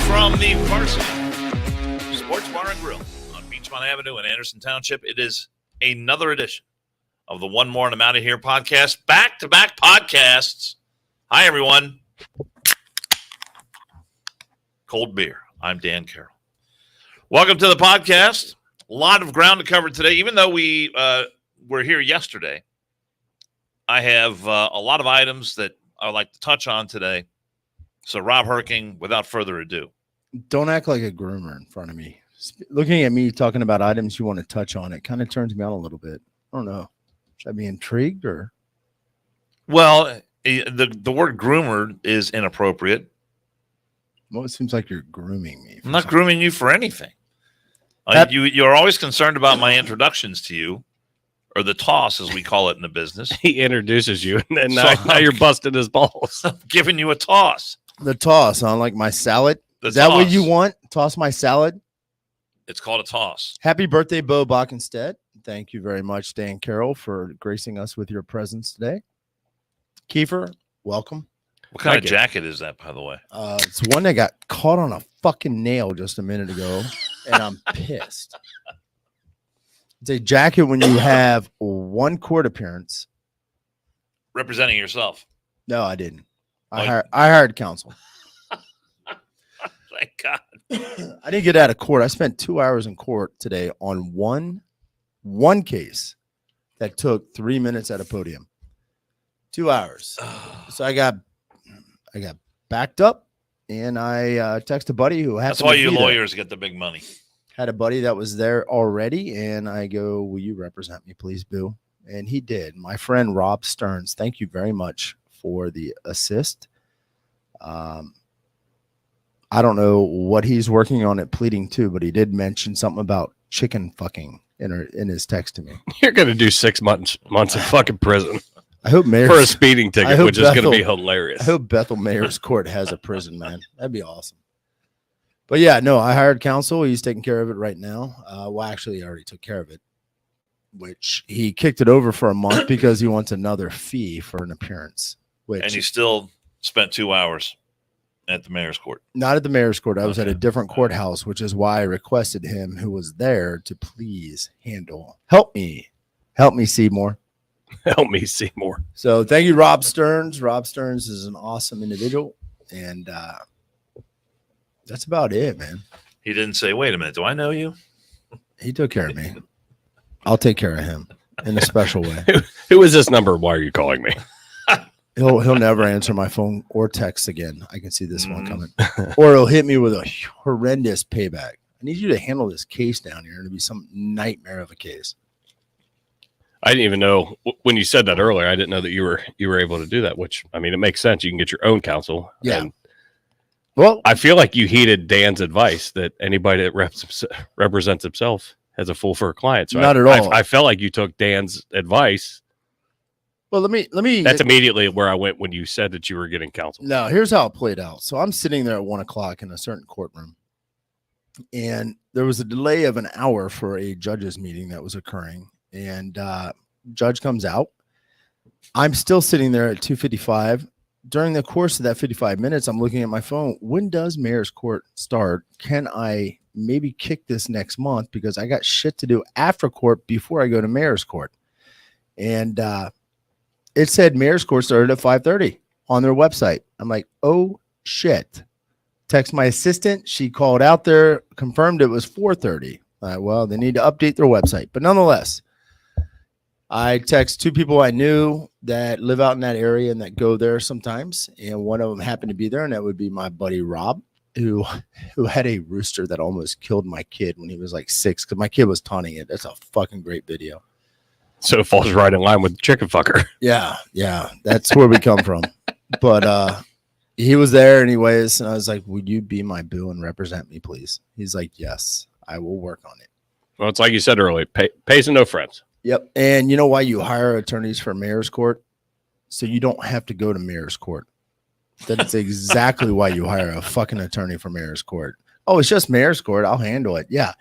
from the Varsity Sports Bar and Grill on Beachmont Avenue in Anderson Township. It is another edition of the One More and I'm Out of Here podcast. Back-to-back podcasts. Hi, everyone. Cold beer. I'm Dan Carroll. Welcome to the podcast. A lot of ground to cover today. Even though we were here yesterday, I have a lot of items that I would like to touch on today. So, Rob Herking, without further ado. Don't act like a groomer in front of me. Looking at me talking about items you want to touch on, it kind of turns me on a little bit. I don't know. Should I be intrigued or? Well, the word groomer is inappropriate. Well, it seems like you're grooming me. I'm not grooming you for anything. You're always concerned about my introductions to you, or the toss, as we call it in the business. He introduces you, and now you're busting his balls. I'm giving you a toss. The toss on like my salad. The Is that toss. what you want? Toss my salad? It's called a toss. Happy birthday, Bo Bockenstedt. Thank you very much, Dan Carroll, for gracing us with your presence today. Kiefer, welcome. What kind of jacket is that, by the way? It's one that got caught on a fucking nail just a minute ago, and I'm pissed. It's a jacket when you have one court appearance. Representing yourself. No, I didn't. I hired counsel. Thank God. I didn't get out of court. I spent 2 hours in court today on one case that took 3 minutes at a podium. 2 hours. So I got backed up, and I texted a buddy who happened. That's why to you be lawyers get the big money. Had a buddy that was there already, and I go, "Will you represent me, please, Boo?" And he did. My friend Rob Stearns, thank you very much for the assist. I don't know what he's working on at pleading too, but he did mention something about chicken fucking in his text to me. You're going to do 6 months of fucking prison. I hope Mayor's, for a speeding ticket, which is going to be hilarious. I hope Bethel Mayor's Court has a prison, man. That'd be awesome. But yeah, no, I hired counsel. He's taking care of it right now. Well, actually, he already took care of it, which he kicked it over for a month because he wants another fee for an appearance. And you still spent 2 hours at the mayor's court. Not at the mayor's court. I was at a different courthouse, which is why I requested him, who was there, to please help me, Seymour. Help me, Seymour. So thank you, Rob Stearns. Rob Stearns is an awesome individual, and that's about it, man. He didn't say, "Wait a minute, do I know you?" He took care of me. I'll take care of him in a special way. Who is this number? Why are you calling me? He'll never answer my phone or text again. I can see this one coming. Or he'll hit me with a horrendous payback. I need you to handle this case down here. It'll be some nightmare of a case. I didn't even know when you said that earlier. I didn't know that you were able to do that, which, I mean, it makes sense. You can get your own counsel. Yeah. And well, I feel like you heeded Dan's advice that anybody that represents himself has a fool for a client. So not at all. I felt like you took Dan's advice. Well, let me. That's immediately where I went when you said that you were getting counsel. No, here's how it played out. So I'm sitting there at 1 o'clock in a certain courtroom, and there was a delay of an hour for a judge's meeting that was occurring. And judge comes out. I'm still sitting there at 2:55. During the course of that 55 minutes, I'm looking at my phone. When does mayor's court start? Can I maybe kick this next month? Because I got shit to do after court before I go to mayor's court. And it said mayor's court started at 5:30 on their website. I'm like, oh, shit. Text my assistant. She called out there, confirmed it was 4:30. Well, they need to update their website. But nonetheless, I text 2 people I knew that live out in that area and that go there sometimes. And one of them happened to be there, and that would be my buddy Rob, who had a rooster that almost killed my kid when he was like 6 because my kid was taunting it. That's a fucking great video. So it falls right in line with chicken fucker. Yeah. That's where we come from. But he was there anyways, and I was like, would you be my boo and represent me, please? He's like, yes, I will work on it. Well, it's like you said earlier, pays and no friends. Yep. And you know why you hire attorneys for mayor's court? So you don't have to go to mayor's court. That's exactly why you hire a fucking attorney for mayor's court. Oh, it's just mayor's court. I'll handle it. Yeah.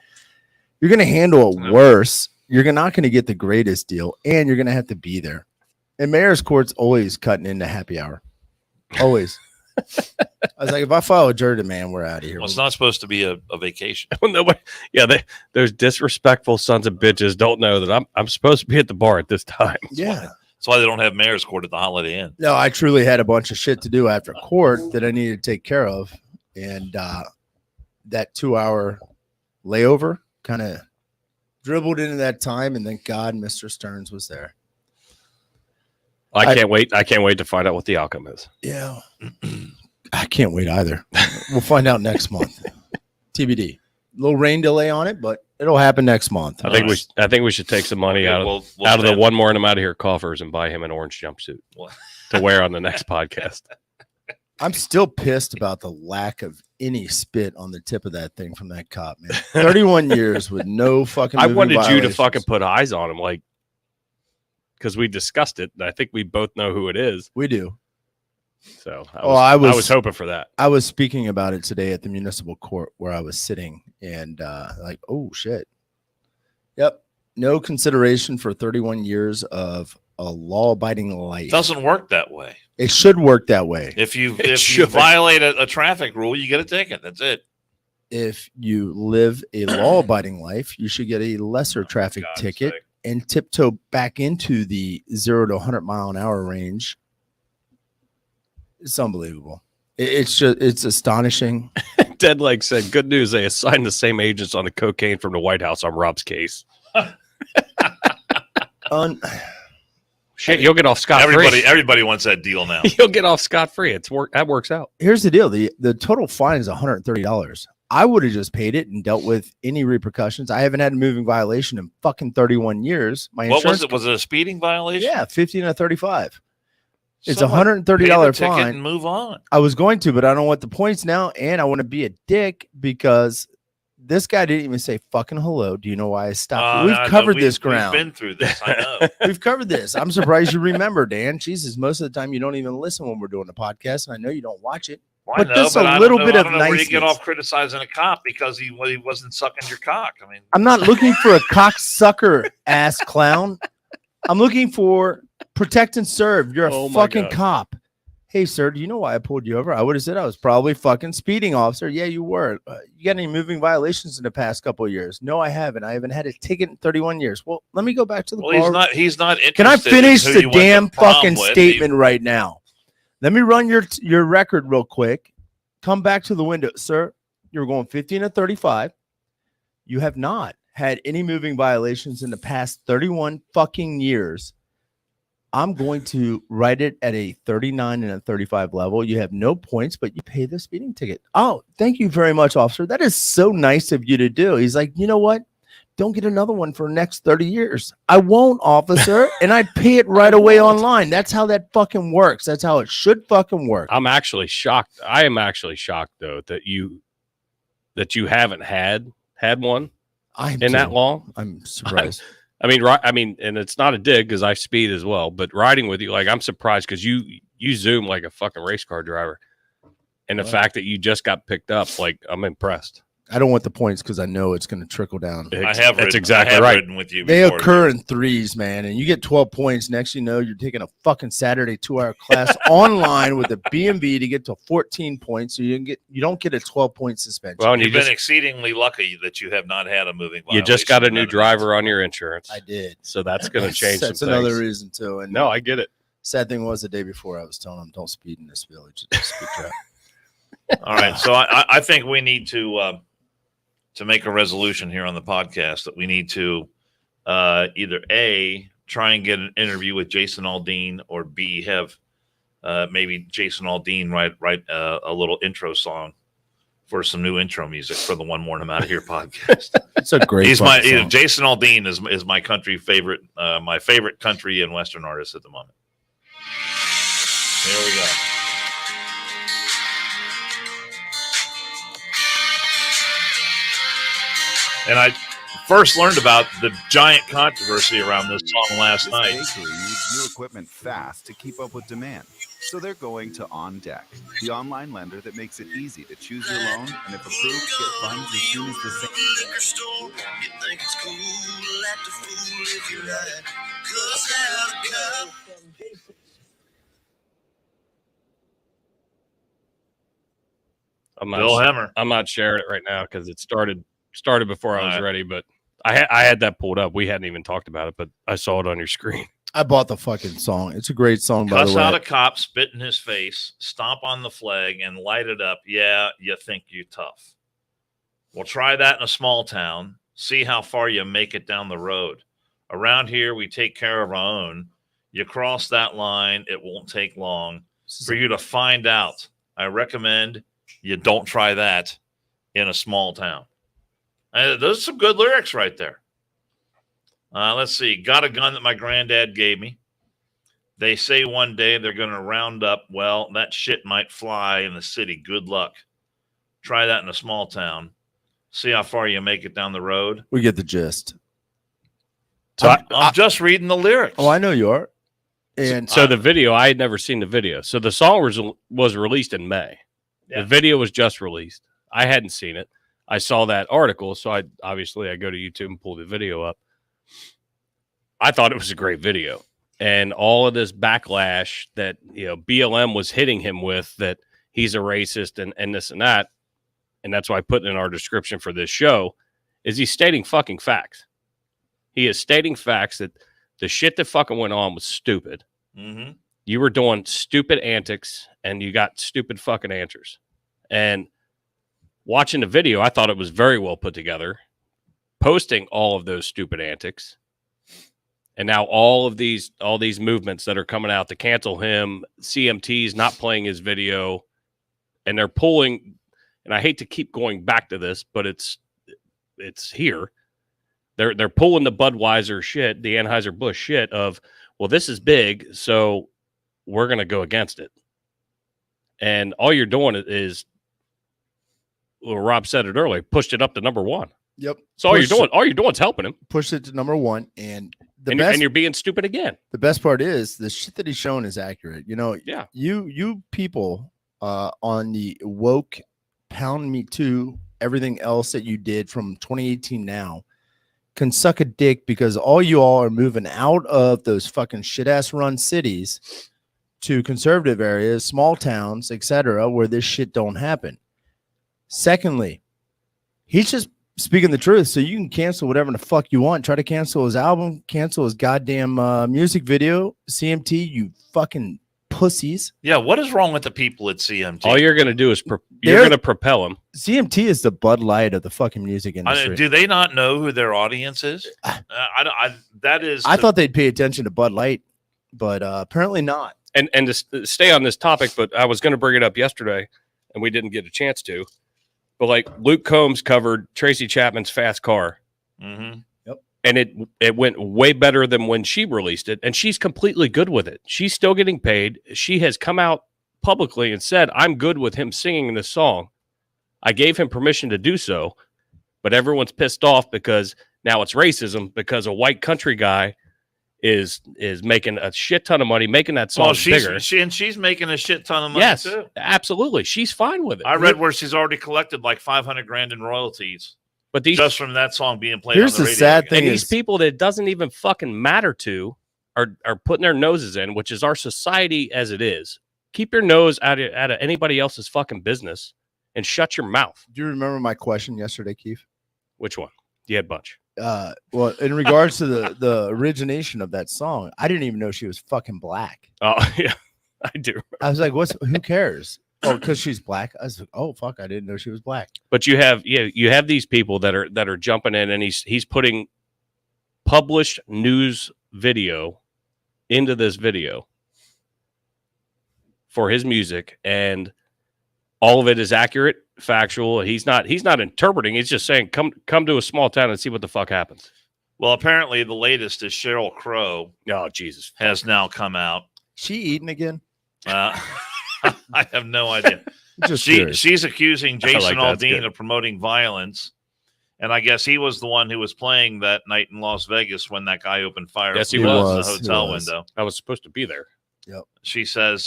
You're going to handle it worse. You're not going to get the greatest deal, and you're going to have to be there. And mayor's court's always cutting into happy hour. Always. I was like, if I file a jury demand, we're out of here. Well, it's not supposed to be a vacation. Nobody, those disrespectful sons of bitches don't know that I'm supposed to be at the bar at this time. Yeah. That's why they don't have mayor's court at the Holiday Inn. No, I truly had a bunch of shit to do after court that I needed to take care of. And that 2-hour layover kind of dribbled into that time. And thank God Mr. Stearns was there. I can't wait. I can't wait to find out what the outcome is. Yeah. I can't wait either. We'll find out next month. TBD. Little rain delay on it, but it'll happen next month. I think we should take some money out of the one more and I'm out of here coffers and buy him an orange jumpsuit to wear on the next podcast. I'm still pissed about the lack of any spit on the tip of that thing from that cop, man. 31 years with no fucking. I wanted violations. you to fucking put eyes on him, like, because we discussed it. And I think we both know who it is. We do. So I was hoping for that. I was speaking about it today at the municipal court where I was sitting, and like, oh shit. Yep. No consideration for 31 years of a law-abiding life. It doesn't work that way. It should work that way. If you violate a traffic rule, you get a ticket. That's it. If you live a law-abiding life, you should get a lesser traffic ticket and tiptoe back into the 0 to 100 mile an hour range. It's unbelievable. It's astonishing. Dead Leg said, "Good news. They assigned the same agents on the cocaine from the White House on Rob's case." Shit, you'll get off scot-free. Everybody wants that deal now. You'll get off scot-free. That works out. Here's the deal. The total fine is $130. I would have just paid it and dealt with any repercussions. I haven't had a moving violation in fucking 31 years. What was it? Was it a speeding violation? Yeah, 15 and a 35. It's a $130 fine. And move on. I was going to, but I don't want the points now, and I want to be a dick because this guy didn't even say fucking hello. Do you know why I stopped? We've covered this ground. We've been through this. I know. We've covered this. I'm surprised you remember, Dan. Jesus, most of the time you don't even listen when we're doing the podcast, and I know you don't watch it. Well, but I know, just but a I little don't bit know, of I don't know where you niceness. get off criticizing a cop because he wasn't sucking your cock. I mean, I'm not looking for a cocksucker ass clown. I'm looking for protect and serve. You're a fucking cop. Hey, sir, do you know why I pulled you over? I would have said I was probably fucking speeding, officer. Yeah, you were. You got any moving violations in the past couple of years? No, I haven't. I haven't had a ticket in 31 years. Well, let me go back to the car. He's not interested. Can I finish in the damn fucking statement right now? Let me run your record real quick. Come back to the window, sir. You're going 15 to 35. You have not had any moving violations in the past 31 fucking years. I'm going to write it at a 39 and a 35 level. You have no points, but you pay the speeding ticket. Oh, thank you very much, officer. That is so nice of you to do. He's like, you know what? Don't get another one for the next 30 years. I won't, officer. And I pay it right away online. That's how that fucking works. That's how it should fucking work. I'm actually shocked. I am actually shocked, though, that you haven't had one that long. I'm surprised. I mean, and it's not a dig because I speed as well, but riding with you, like, I'm surprised because you zoom like a fucking race car driver. And the fact that you just got picked up, like, I'm impressed. I don't want the points because I know it's going to trickle down. That's exactly right. Ridden with you they before, occur in threes, man, and you get 12 points. Next, you know, you're taking a fucking Saturday 2-hour class online with a BMV to get to 14 points. So you don't get a 12-point suspension. Well, you've been exceedingly lucky that you have not had a moving violation. You just got a new driver on your insurance. I did, so that's going to change. That's some another things. reason too. And no, I get it. Sad thing was the day before I was telling him, "Don't speed in this village." It's a speed trap. All right, so I think we need to make a resolution here on the podcast that we need to either A, try and get an interview with Jason Aldean, or B, have maybe Jason Aldean write a little intro song for some new intro music for the One More and I'm Out of Here podcast. It's a great song. Jason Aldean is my country favorite, my favorite country and Western artist at the moment. Here we go. And I first learned about the giant controversy around this song last night. This bakery needs new equipment fast to keep up with demand. So they're going to On Deck, the online lender that makes it easy to choose your loan, and if approved, get funds as soon as the liquor store. You think it's cool to act a fool if you ride. Cuss out a cup. I'm Bill not. Hemmer. I'm not sharing it right now because it started before I was All right. ready. But I had that pulled up. We hadn't even talked about it, but I saw it on your screen. I bought the fucking song. It's a great song, by Cuss the way. out a cop, spit in his face, stomp on the flag, and light it up. Yeah, you think you tough. Well, try that in a small town. See how far you make it down the road. Around here, we take care of our own. You cross that line, it won't take long for you to find out. I recommend you don't try that in a small town. Those are some good lyrics right there. Let's see. Got a gun that my granddad gave me. They say one day they're going to round up. Well, that shit might fly in the city. Good luck. Try that in a small town. See how far you make it down the road. We get the gist. So I'm just reading the lyrics. Oh, I know you are. And so the video, I had never seen the video. So the song was released in May. Yeah. The video was just released. I hadn't seen it. I saw that article, so I go to YouTube and pull the video up. I thought it was a great video. And all of this backlash that, BLM was hitting him with, that he's a racist and this and that, and that's why I put in our description for this show, is he's stating fucking facts. He is stating facts that the shit that fucking went on was stupid. Mm-hmm. You were doing stupid antics, and you got stupid fucking answers. And watching the video, I thought it was very well put together, posting all of those stupid antics. And now all these movements that are coming out to cancel him, CMT's not playing his video, and they're pulling, and I hate to keep going back to this, but it's here. They're pulling the Budweiser shit, the Anheuser-Busch shit of, well, this is big, so we're going to go against it. And all you're doing is, well, Rob said it earlier, pushed it up to number one. Yep. So all you're doing is helping him. Push it to number one, and And you're being stupid again. the best part is the shit that he's showing is accurate. Yeah. You people on the woke pound me too, everything else that you did from 2018 now can suck a dick, because all you all are moving out of those fucking shit ass run cities to conservative areas, small towns, etc., where this shit don't happen. Secondly, he's just speaking the truth, so you can cancel whatever the fuck you want. Try to cancel his album, cancel his goddamn music video. CMT, you fucking pussies. Yeah, what is wrong with the people at CMT? All you're going to do is you're going to propel him. CMT is the Bud Light of the fucking music industry. Do they not know who their audience is? I thought they'd pay attention to Bud Light, but apparently not. And to stay on this topic, but I was going to bring it up yesterday, and we didn't get a chance to. But like Luke Combs covered Tracy Chapman's Fast Car. Mm-hmm. Yep. And it went way better than when she released it. And she's completely good with it. She's still getting paid. She has come out publicly and said, I'm good with him singing this song. I gave him permission to do so. But everyone's pissed off because now it's racism, because a white country guy is making a shit ton of money, making that song bigger. She's making a shit ton of money yes, too. Absolutely. She's fine with it. I read where she's already collected like $500,000 in royalties, but these just from that song being played. Here's on the the radio sad again. thing: and these people that it doesn't even fucking matter to are putting their noses in, which is our society as it is. Keep your nose out of anybody else's fucking business and shut your mouth. Do you remember my question yesterday, Keith? Which one? You had a bunch. Well, in regards to the origination of that song, I didn't even know she was fucking black. Oh yeah, I do. I was like, who cares? Oh, because she's black. I was like, oh fuck, I didn't know she was black. But you have these people that are jumping in, and he's putting published news video into this video for his music, and all of it is accurate, factual. He's not interpreting. He's just saying, come to a small town and see what the fuck happens. Well, apparently the latest is Sheryl Crow. Oh Jesus, has now come out. She eating again? I have no idea. She's accusing Jason Aldean of promoting violence, and I guess he was the one who was playing that night in Las Vegas when that guy opened fire. Yes, he in was. the hotel window. I was supposed to be there. Yep. She says,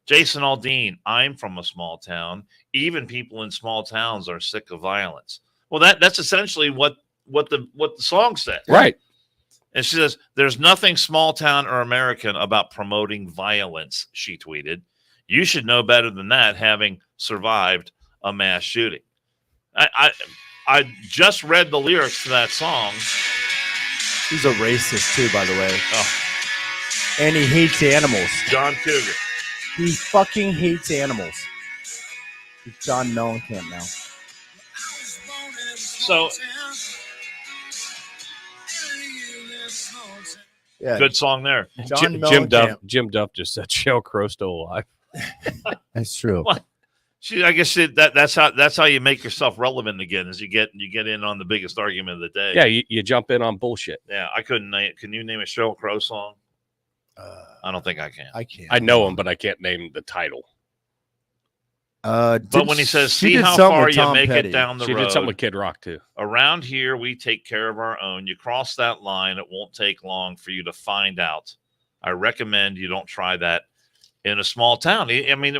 Jason Aldean, I'm from a small town. Even people in small towns are sick of violence. Well, that's essentially what the song said. Right. And she says, there's nothing small town or American about promoting violence, she tweeted. You should know better than that, having survived a mass shooting. I just read the lyrics to that song. He's a racist too, by the way. Oh, And he hates animals. John Cougar. He fucking hates animals. He's John Mellencamp now. So Yeah, good song there. John Jim Duff just said Sheryl Crow still alive. That's true. What? I guess that's how you make yourself relevant again. Is you get in on the biggest argument of the day. Yeah, you jump in on bullshit. Yeah. I couldn't name. Can you name a Sheryl Crow song? I don't think I can. I can't. I know him, but I can't name the title. But when he says, she "See did how something far with you Tom make Petty. it down the She road." did something with Kid Rock too. Around here, we take care of our own. You cross that line, it won't take long for you to find out. I recommend you don't try that in a small town. I mean,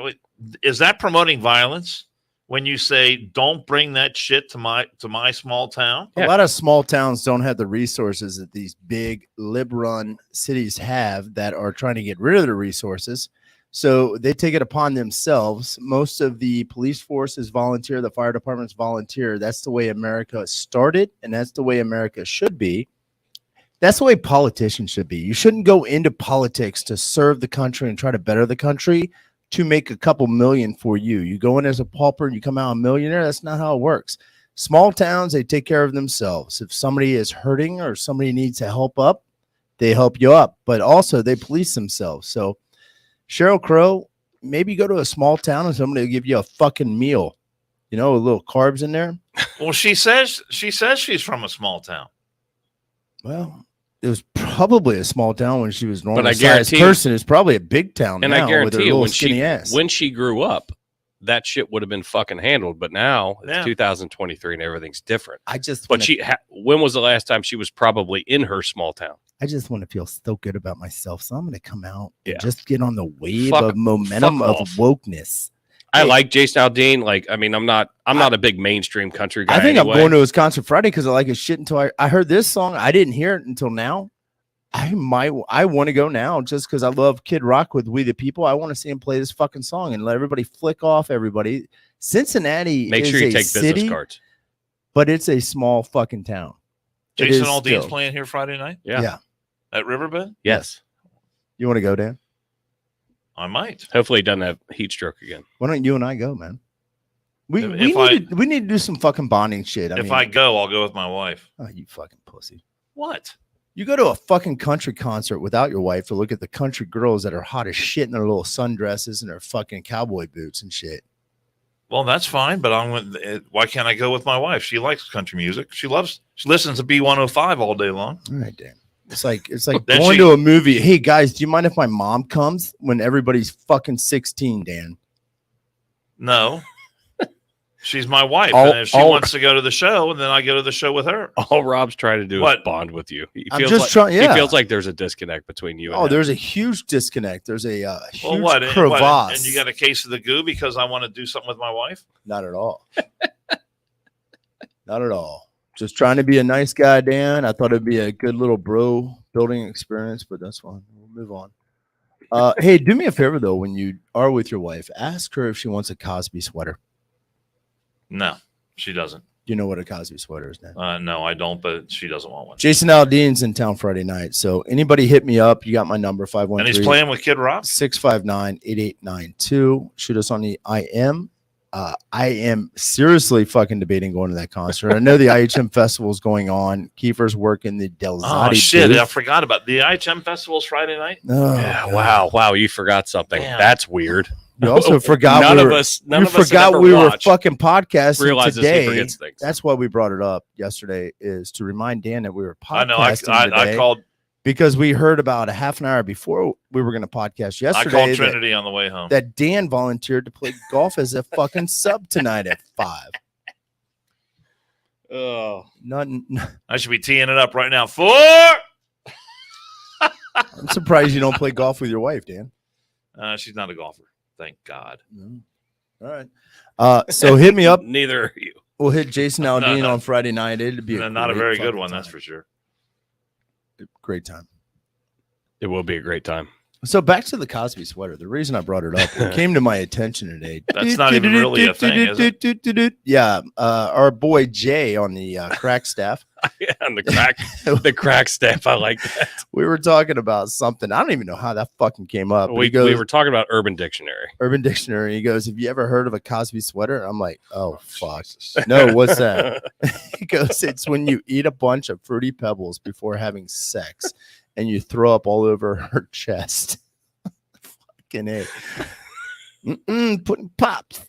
is that promoting violence when you say, don't bring that shit to my small town? A lot of small towns don't have the resources that these big lib-run cities have that are trying to get rid of the resources. So they take it upon themselves. Most of the police force is volunteer. The fire department's volunteer. That's the way America started, and that's the way America should be. That's the way politicians should be. You shouldn't go into politics to serve the country and try to better the country to make a couple million for you. You go in as a pauper and you come out a millionaire. That's not how it works. Small towns, they take care of themselves. If somebody is hurting or somebody needs to help up, they help you up. But also they police themselves. So Sheryl Crow, maybe go to a small town and somebody will give you a fucking meal. You know, with little carbs in there. Well, she says she's from a small town. Well, it was probably a small town when she was normal But I sized guarantee- person. It's probably a big town And now I with her guarantee you, little skinny ass. when she grew up, that shit would have been fucking handled. But now it's Yeah. 2023 and everything's different. I just But wanna, when was the last time she was probably in her small town? I just want to feel so good about myself. So I'm going to come out Yeah. and just get on the wave Fuck- of momentum fuck of off. wokeness. I Hey. like Jason Aldean. Like, I mean, I'm not a big mainstream country guy. I think anyway. I'm going to his concert Friday because I like his shit until I heard this song. I didn't hear it until now. I want to go now just because I love Kid Rock with We the People. I want to see him play this fucking song and let everybody flick off everybody. Cincinnati Make is sure you a take city, business cards. but it's a small fucking town. It Jason is Aldean's still. playing here Friday night Yeah. at Riverbend. Yes. You want to go, Dan? I might. Hopefully he doesn't have heat stroke again. Why don't you and I go, man? We If we need to do some fucking bonding shit. If I go, I'll go with my wife. oh, you fucking pussy. What? You go to a fucking country concert without your wife to look at the country girls that are hot as shit in their little sundresses and their fucking cowboy boots and shit. Well, that's fine, but why can't I go with my wife? She likes country music. She listens to B105 all day long. All right, Dan. It's like Then going she- to a movie. Hey guys, do you mind if my mom comes when everybody's fucking 16, Dan? No. She's my wife. All- and if she all- wants to go to the show, then I go to the show with her. All Rob's trying to do What? is bond with you. He I'm feels just like, trying- yeah. He feels like there's a disconnect between you and Oh, him. there's a huge disconnect. There's a huge Well, what? crevasse. And you got a case of the goo because I want to do something with my wife? Not at all. Not at all. Just trying to be a nice guy, Dan. I thought it'd be a good little bro building experience, but that's fine. We'll move on. Hey, do me a favor though. When you are with your wife, ask her if she wants a Cosby sweater. No, she doesn't. Do you know what a Cosby sweater is, Dan? No, I don't, but she doesn't want one. Jason Aldean's in town Friday night. So anybody hit me up. You got my number, And he's 513 playing with Kid Rock? 659-8892. Shoot us on the IM. I am seriously fucking debating going to that concert. I know the IHM festival is going on. Kiefer's working the Delzati Oh, shit. booth. I forgot about the IHM Festival's Friday night. Oh, Yeah, God. wow, you forgot something. Damn. That's weird. You also forgot None we of were, us. None you of us forgot ever we were watch fucking podcasting realizes today. he forgets things. That's why we brought it up yesterday, is to remind Dan that we were I know. podcasting today I called because we heard about a half an hour before we were going to podcast yesterday that, Trinity on the way home. that Dan volunteered to play golf as a fucking sub tonight at 5. Oh, Nothing. I should be teeing it up right now. 4. I'm surprised you don't play golf with your wife, Dan. She's not a golfer. Thank God. No. All right. So hit me up. neither are you. We'll hit Jason Aldean no. on Friday night. It'd be Not a great very good fucking one, time. that's for sure. Great time. It will be a great time. So back to the Cosby sweater. The reason I brought it up, it came to my attention today. That's not even really a thing, is it? Yeah, our boy Jay on the crack staff. Yeah, and the crack staff. I like that. We were talking about something. I don't even know how that fucking came up. We were talking about Urban Dictionary. Urban Dictionary. He goes, "Have you ever heard of a Cosby sweater?" I'm like, "Oh fuck, no, what's that?" He goes, "It's when you eat a bunch of Fruity Pebbles before having sex, and you throw up all over her chest." Fucking A. Putting pops.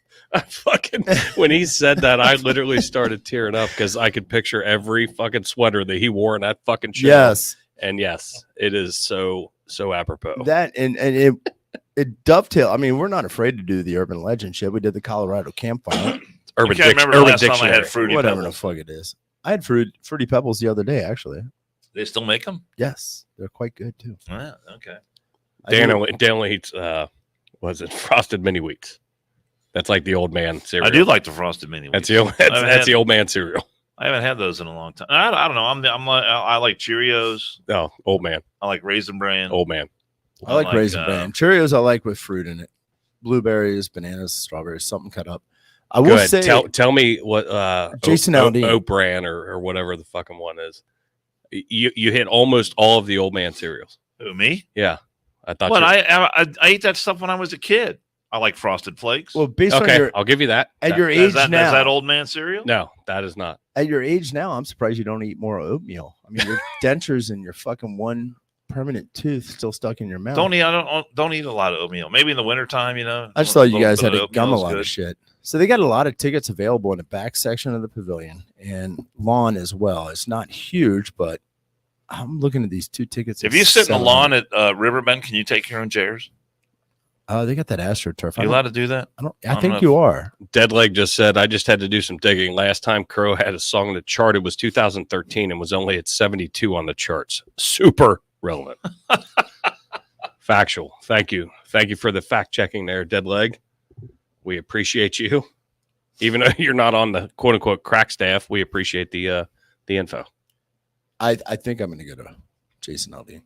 When he said that, I literally started tearing up because I could picture every fucking sweater that he wore in that fucking show. Yes, and yes, it is so apropos. That and it dovetailed. I mean, we're not afraid to do the urban legend shit. We did the Colorado campfire. Urban Dictionary. I had Fruity Whatever Pebbles. the fuck it is. I had Fruity Pebbles the other day, actually. They still make them? Yes, they're quite good too. Yeah, okay. Dan only eats was it Frosted Mini Wheats? That's like the old man cereal. I do like the Frosted Mini Wheats. That's the old man cereal. I haven't had those in a long time. I don't know. I like Cheerios. Oh, old man. I like Raisin Bran. Old man. I like Raisin Bran. Cheerios I like with fruit in it. Blueberries, bananas, strawberries, something cut up. I will say, tell me what Jason Aldean. Oat Bran or whatever the fucking one is. You hit almost all of the old man cereals. Who, me? Yeah. I thought. But I ate that stuff when I was a kid. I like Frosted Flakes. Well, based on your, I'll give you that. At your age now, is that old man cereal? No, that is not. At your age now, I'm surprised you don't eat more oatmeal. I mean, your dentures and your fucking one permanent tooth still stuck in your mouth. Don't eat a lot of oatmeal. Maybe in the wintertime, you know. I just thought you guys had to oatmeal gum a is lot good. of shit. So they got a lot of tickets available in the back section of the pavilion and lawn as well. It's not huge, but I'm looking at these 2 tickets. If you sit in the lawn at Riverbend, can you take your own chairs? They got that AstroTurf. Are you allowed to do that? I think you are. Deadleg just said, I just had to do some digging. Last time Crow had a song that charted was 2013 and was only at 72 on the charts. Super relevant. Factual. Thank you. Thank you for the fact checking there, Deadleg. We appreciate you. Even though you're not on the quote unquote crack staff, we appreciate the info. I think I'm going to go to Jason Aldean.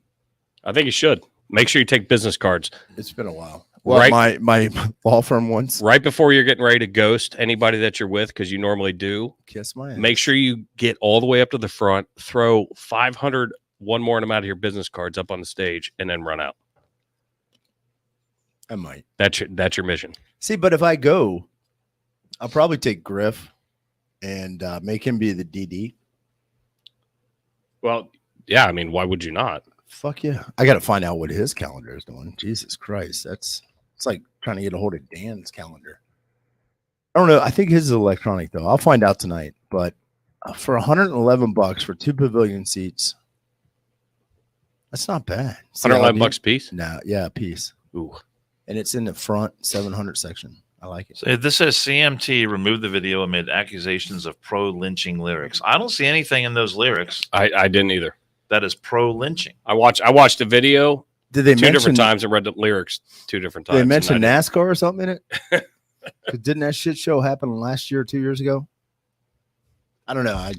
I think you should. Make sure you take business cards. It's been a while. Well, right, my law firm once. Right before you're getting ready to ghost anybody that you're with, because you normally do. Kiss my ass. Make sure you get all the way up to the front, throw 500 one more amount of your business cards up on the stage, and then run out. I might. That's your mission. See, but if I go, I'll probably take Griff and make him be the DD. Well, yeah. I mean, why would you not? Fuck yeah. I got to find out what his calendar is doing. Jesus Christ. It's like trying to get a hold of Dan's calendar. I don't know. I think his is electronic, though. I'll find out tonight. But for $111 for 2 pavilion seats, that's not bad. $111 a piece? No, yeah, a piece. Ooh. And it's in the front 700 section. I like it. So this says CMT removed the video amid accusations of pro-lynching lyrics. I don't see anything in those lyrics. I didn't either. That is pro-lynching. I watched the video. Did they 2 different times and read the lyrics 2 different times? They mentioned NASCAR or something in it? Didn't that shit show happen last year or 2 years ago? I don't know.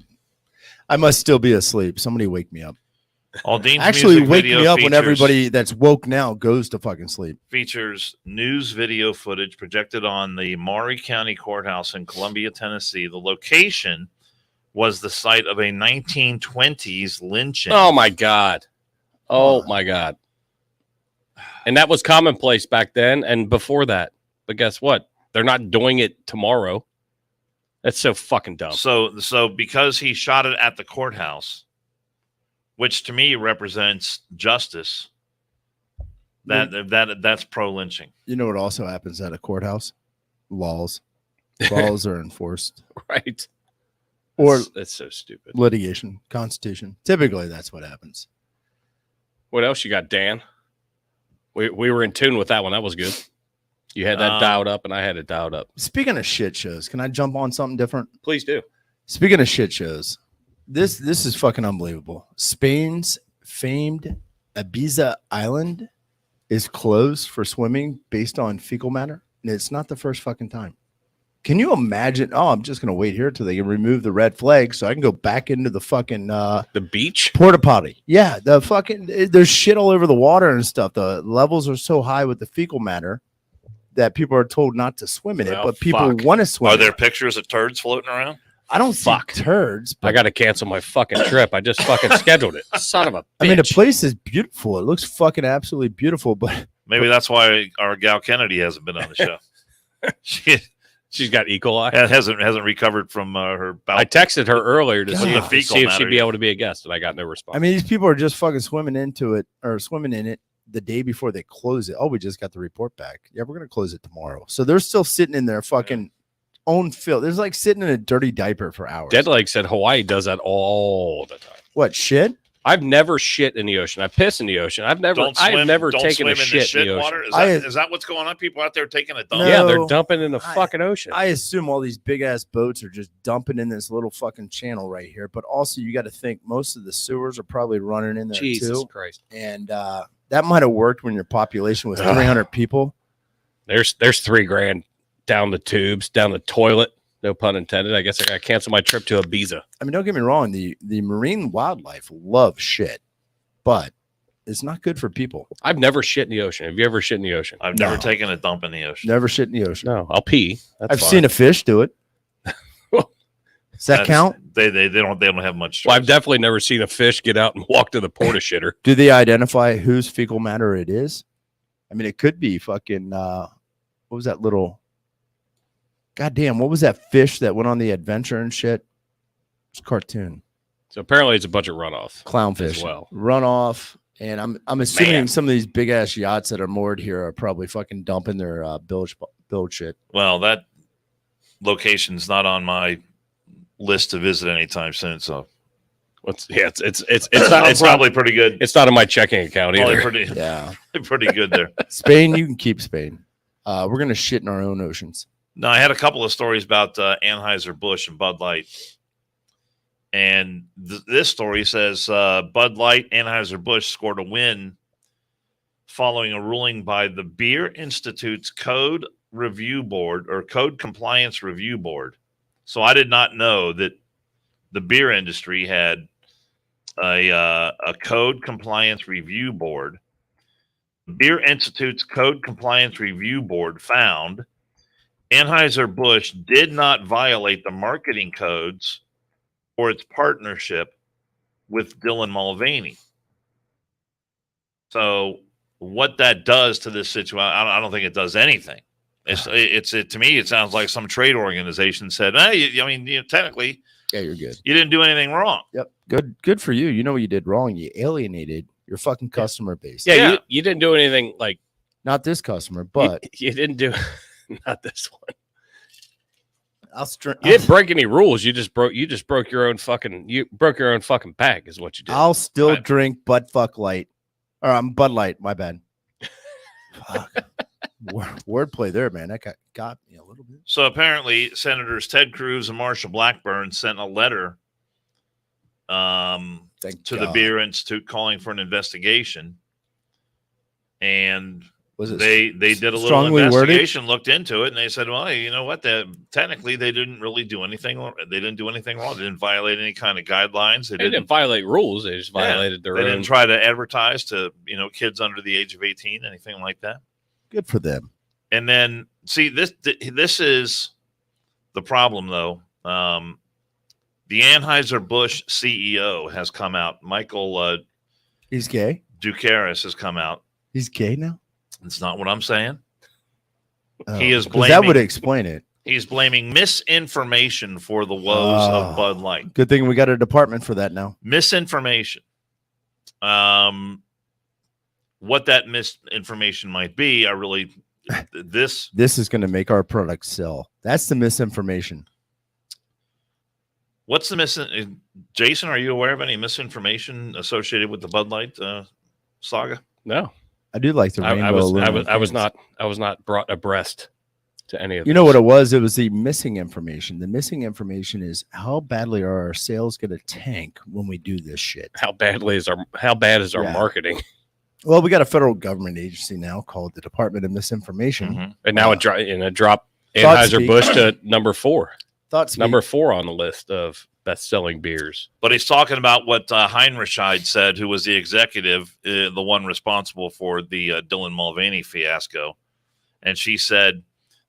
I must still be asleep. Somebody wake me up. Aldean's actually music wake video me up when features- everybody that's woke now goes to fucking sleep. Features news video footage projected on the Maury County Courthouse in Columbia, Tennessee. The location was the site of a 1920s lynching. Oh my God. Oh my God. And that was commonplace back then and before that. But guess what? They're not doing it tomorrow. That's so fucking dumb. So because he shot it at the courthouse, which to me represents justice, that's pro-lynching. You know what also happens at a courthouse? Laws are enforced. Right. Or it's so stupid. Litigation, Constitution. Typically, that's what happens. What else you got, Dan? We were in tune with that one. That was good. You had that dialed up, and I had it dialed up. Speaking of shit shows, can I jump on something different? Please do. Speaking of shit shows, this is fucking unbelievable. Spain's famed Ibiza Island is closed for swimming based on fecal matter, and it's not the first fucking time. Can you imagine? Oh, I'm just gonna wait here till they can remove the red flag so I can go back into the fucking The beach. porta potty. Yeah, the fucking there's shit all over the water and stuff. The levels are so high with the fecal matter that people are told not to swim in it, Well, but people fuck. want to swim. Are in there it. pictures of turds floating around? I don't see turds. I But got to cancel my fucking trip. I just fucking scheduled it. Son of a bitch. I mean, the place is beautiful. It looks fucking absolutely beautiful. But Maybe that's why our gal Kennedy hasn't been on the show. She's got E. coli. hasn't recovered from her bout. I texted her earlier to God. see, The if, fecal see if matter, she'd be yeah. able to be a guest, and I got no response. I mean, these people are just fucking swimming into it or swimming in it the day before they close it. Oh, we just got the report back. Yeah, we're gonna close it tomorrow. So they're still sitting in their fucking own filth. There's like sitting in a dirty diaper for hours. Deadleg said Hawaii does that all the time. What shit? I've never shit in the ocean. I piss in the ocean. I've never don't taken swim a in the shit in the ocean. water. Is that what's going on? People out there taking a dump. No. Yeah, they're dumping in the fucking ocean. I assume all these big ass boats are just dumping in this little fucking channel right here. But also, you got to think most of the sewers are probably running in there Jesus too. Christ. And that might have worked when your population was 300 people. There's $3,000 down the tubes, down the toilet. No pun intended. I guess I got to cancel my trip to Ibiza. I mean, don't get me wrong. The marine wildlife love shit, but it's not good for people. I've never shit in the ocean. Have you ever shit in the ocean? I've never No. taken a dump in the ocean. Never shit in the ocean. No, I'll pee. That's I've fine. seen a fish do it. Does that count? They don't have much. Well, I've choice. definitely never seen a fish get out and walk to the porta shitter. Do they identify whose fecal matter it is? I mean, it could be fucking. What was that little? Goddamn! What was that fish that went on the adventure and shit? It's a cartoon. So apparently it's a bunch of runoff. Clownfish As well. runoff. And I'm assuming Man. some of these big ass yachts that are moored here are probably fucking dumping their bilge shit. Well, that location's not on my list to visit anytime soon. So It's not, it's probably pretty good. it's not in my checking account Probably either. Yeah, pretty good there. Spain, you can keep Spain. We're gonna shit in our own oceans. No, I had a couple of stories about Anheuser-Busch and Bud Light. And this story says Bud Light, Anheuser-Busch scored a win following a ruling by the Beer Institute's Code Review Board or Code Compliance Review Board. So I did not know that the beer industry had a Code Compliance Review Board. The Beer Institute's Code Compliance Review Board found Anheuser-Busch did not violate the marketing codes or its partnership with Dylan Mulvaney. So what that does to this situation, I don't think it does anything. It's to me, it sounds like some trade organization said, hey, technically, Yeah, you're good. you didn't do anything wrong. Yep, good for you. You know what you did wrong? You alienated your fucking customer base. Yeah, Yeah. You didn't do anything like Not this customer, but you didn't do not this one. You I'll didn't break any rules. You just broke your own fucking bag is what you did. I'll still Right. drink Bud Light. Or Bud Light, my bad. Fuck. Wordplay there, man. That got me a little bit. So apparently, Senators Ted Cruz and Marsha Blackburn sent a letter Thank to the God. Beer Institute calling for an investigation. And Was it they did a little strongly worded? investigation, looked into it, and they said, well, you know what? Technically, they didn't really do anything. They didn't do anything wrong. They didn't violate any kind of guidelines. They didn't violate rules. They just violated their They own. didn't try to advertise to kids under the age of 18, anything like that. Good for them. And then see this is the problem though. The Anheuser-Busch CEO has come out. Michael He's gay. Ducaris has come out. He's gay now. It's not what I'm saying. Oh, He is 'cause that would blaming- explain it. He's blaming misinformation for the woes Oh. of Bud Light. Good thing we got a department for that now. Misinformation. What that misinformation might be, this This is going to make our product sell. That's the misinformation. what's the Jason, are you aware of any misinformation associated with the Bud Light saga? No, I do like the rainbow. I was aluminum cans. not brought abreast to any of. You know what it was? It was the missing information. The missing information is how badly are our sales going to tank when we do this shit? How bad is our Yeah. marketing? Well, we got a federal government agency now called the Department of Misinformation. Mhm. And now it dropped Anheuser-Busch to number 4. Thoughts. Number 4 on the list of best-selling beers. But he's talking about what Heinrichide said, who was the executive, the one responsible for the Dylan Mulvaney fiasco. And she said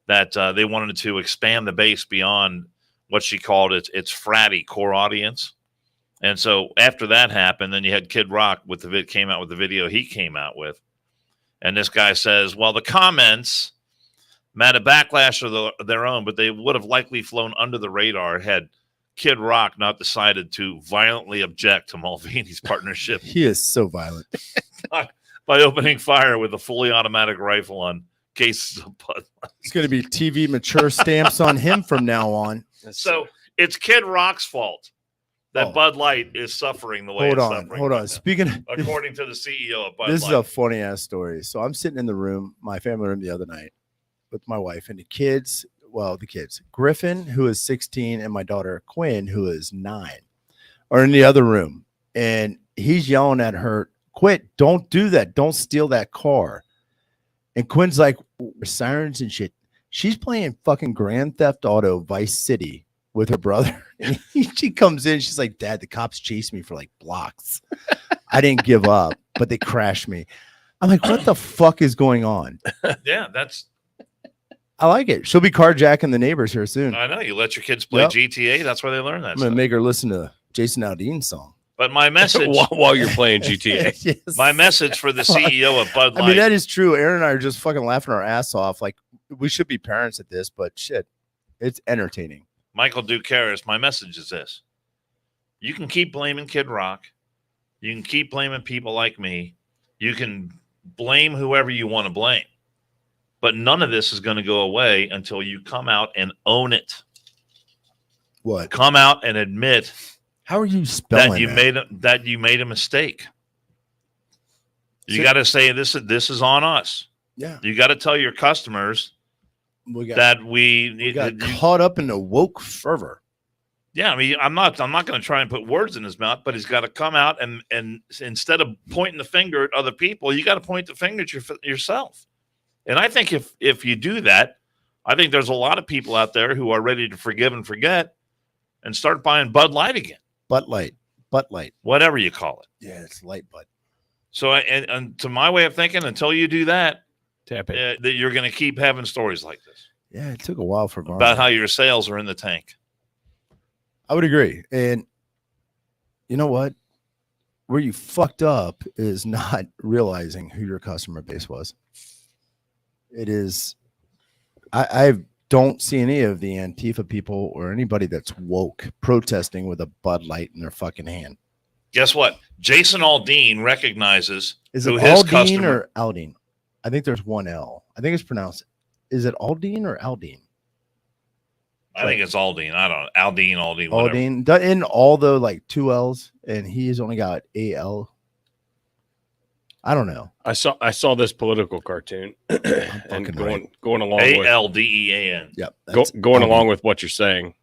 that they wanted to expand the base beyond what she called its fratty core audience. And so after that happened, then you had Kid Rock came out with the video he came out with. And this guy says, well, the comments met a backlash of their own, but they would have likely flown under the radar had Kid Rock not decided to violently object to Mulvaney's partnership. He is so violent. by opening fire with a fully automatic rifle on cases of Bud Light. It's going to be TV mature stamps on him from now on. So it's Kid Rock's fault that Bud Light is suffering the way it's suffering. Hold on. Speaking of, according to the CEO of Bud Light. This is a funny ass story. So I'm sitting in the room, my family room the other night with my wife and the kids. Well, the kids, Griffin, who is 16, and my daughter, Quinn, who is 9, are in the other room. And he's yelling at her, quit, don't do that. Don't steal that car. And Quinn's like, sirens and shit. She's playing fucking Grand Theft Auto Vice City with her brother. And she comes in, she's like, Dad, the cops chased me for like blocks. I didn't give up, but they crashed me. I'm like, what the fuck is going on? Yeah, I like it. She'll be carjacking the neighbors here soon. I know. You let your kids play GTA. That's where they learn that. I'm going to make her listen to Jason Aldean's song. But my message while you're playing GTA, Yes. My message for the CEO of Bud Light. I mean, that is true. Aaron and I are just fucking laughing our ass off. Like, we should be parents at this, but shit, it's entertaining. Michael Ducaris, my message is this. You can keep blaming Kid Rock. You can keep blaming people like me. You can blame whoever you want to blame. But none of this is going to go away until you come out and own it. What? Come out and admit How are you spelling that you made a mistake. You got to say this is on us. Yeah. You got to tell your customers that we got caught up in the woke fervor. Yeah, I mean, I'm not going to try and put words in his mouth, but he's got to come out and instead of pointing the finger at other people, you got to point the finger at yourself. And I think if you do that, I think there's a lot of people out there who are ready to forgive and forget and start buying Bud Light again. Butt Light. Whatever you call it. Yeah, it's light Bud. So, and to my way of thinking, until you do that, tap it. that you're going to keep having stories like this. Yeah, it took a while for Garner. About how your sales are in the tank. I would agree. And you know what? Where you fucked up is not realizing who your customer base was. It is. I don't see any of the Antifa people or anybody that's woke protesting with a Bud Light in their fucking hand. Guess what? Jason Aldean recognizes Is it who his Aldean customer or Aldean? I think there's one L. I think it's pronounced. Is it Aldean or Aldean? I think it's Aldean. I don't know. Aldean. Whatever. Aldean. In all the like 2 L's, and he's only got AL. I don't know. I saw this political cartoon and going along with ALDEAN. Yep. Going along with what you're saying.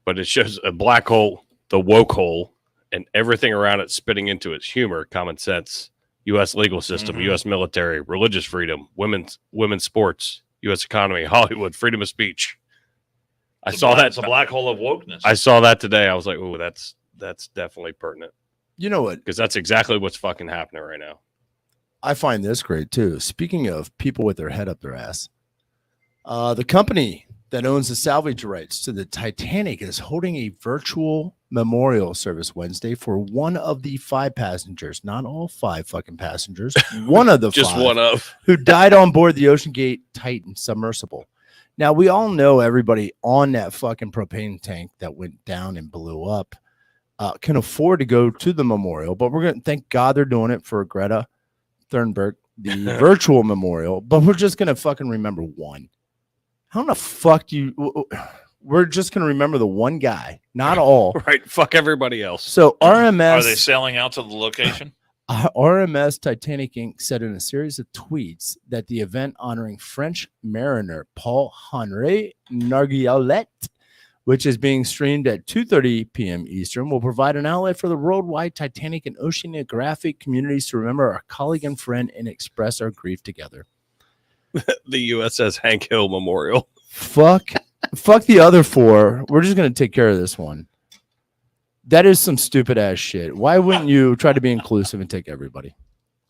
But it shows a black hole, the woke hole, and everything around it spitting into its humor, common sense, U.S. legal system, U.S. military, religious freedom, women's sports, U.S. economy, Hollywood, freedom of speech. It's a black hole of wokeness. I saw that today. I was like, "Ooh, that's definitely pertinent." You know what? Because that's exactly what's fucking happening right now. I find this great too. Speaking of people with their head up their ass, the company that owns the salvage rights to the Titanic is holding a virtual memorial service Wednesday for one of the 5 passengers, not all 5 fucking passengers, one of the just 5 one of who died on board the OceanGate Titan submersible. Now, we all know everybody on that fucking propane tank that went down and blew up can afford to go to the memorial, but we're going to thank God they're doing it for Greta Thunberg, the virtual memorial, but we're just going to fucking remember one. How in the fuck we're just going to remember the one guy, not all. Right. Fuck everybody else. So RMS. Are they sailing out to the location? RMS Titanic Inc. said in a series of tweets that the event honoring French mariner Paul-Henri Narguillet, which is being streamed at 2:30 p.m. Eastern, will provide an outlet for the worldwide Titanic and oceanographic communities to remember our colleague and friend and express our grief together. The USS Hank Hill Memorial. Fuck the other 4. We're just gonna take care of this one. That is some stupid ass shit. Why wouldn't you try to be inclusive and take everybody?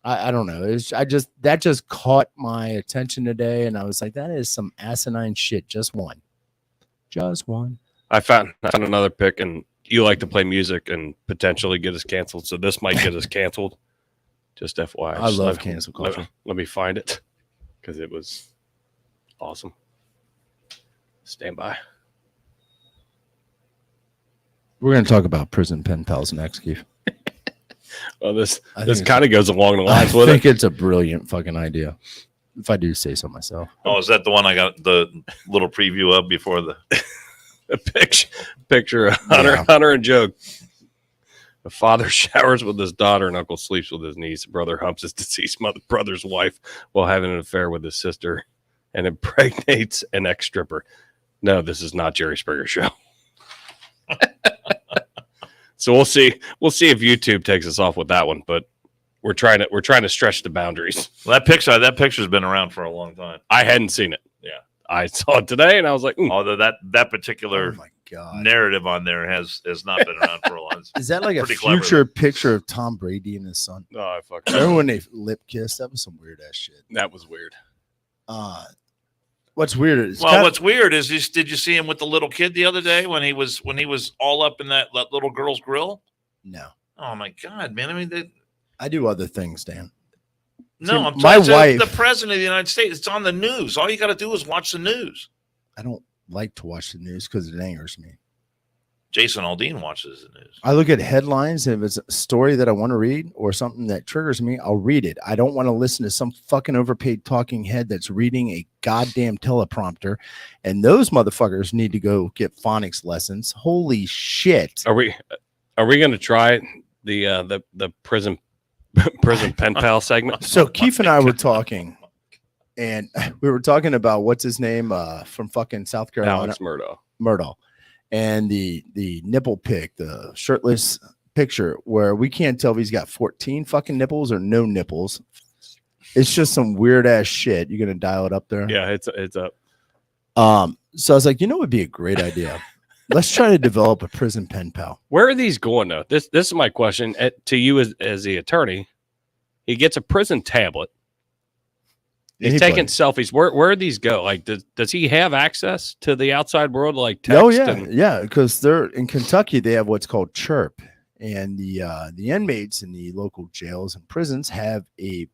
I don't know. That just caught my attention today, and I was like, that is some asinine shit. Just one. I found another pick, and you like to play music and potentially get us canceled, so this might get us canceled. Just FYI. I love cancel culture. Let me find it because it was awesome. Stand by. We're going to talk about prison pen pals next, Keith. Well, this kind of goes along the lines with it. I think it's a brilliant fucking idea. If I do say so myself. Oh, is that the one I got the little preview of before the picture of Hunter and Joe? The father showers with his daughter, and uncle sleeps with his niece. Brother humps his deceased brother's wife while having an affair with his sister, and impregnates an ex-stripper. No, this is not Jerry Springer show. So we'll see if YouTube takes us off with that one, but we're trying to stretch the boundaries. Well, that picture's been around for a long time. I hadn't seen it. Yeah, I saw it today, and I was like, although that particular narrative on there has not been around for a long time. Is that like a Pretty future picture of Tom Brady and his son? Oh, I fucking remember when they lip kissed? That was some weird ass shit. That was weird. What's weird is what's weird is did you see him with the little kid the other day when he was all up in that little girl's grill? No. Oh my God, man! I mean, I do other things, Dan. No, See, I'm my wife, the president of the United States. It's on the news. All you got to do is watch the news. I don't like to watch the news because it angers me. Jason Aldean watches the news. I look at headlines, and if it's a story that I want to read or something that triggers me, I'll read it. I don't want to listen to some fucking overpaid talking head that's reading a goddamn teleprompter, and those motherfuckers need to go get phonics lessons. Holy shit. Are we going to try the prison pen pal segment? So Keith and I were talking, and we were talking about what's his name from fucking South Carolina. Alex Murdaugh. And the nipple pic, the shirtless picture where we can't tell if he's got 14 fucking nipples or no nipples. It's just some weird ass shit. You're going to dial it up there? Yeah, it's up. So I was like, it would be a great idea. Let's try to develop a prison pen pal. Where are these going though? This is my question to you as the attorney. He gets a prison tablet. He's taking selfies. Where these go? Like, does he have access to the outside world? Like, text? Oh yeah, because they're in Kentucky. They have what's called Chirp, and the inmates in the local jails and prisons have a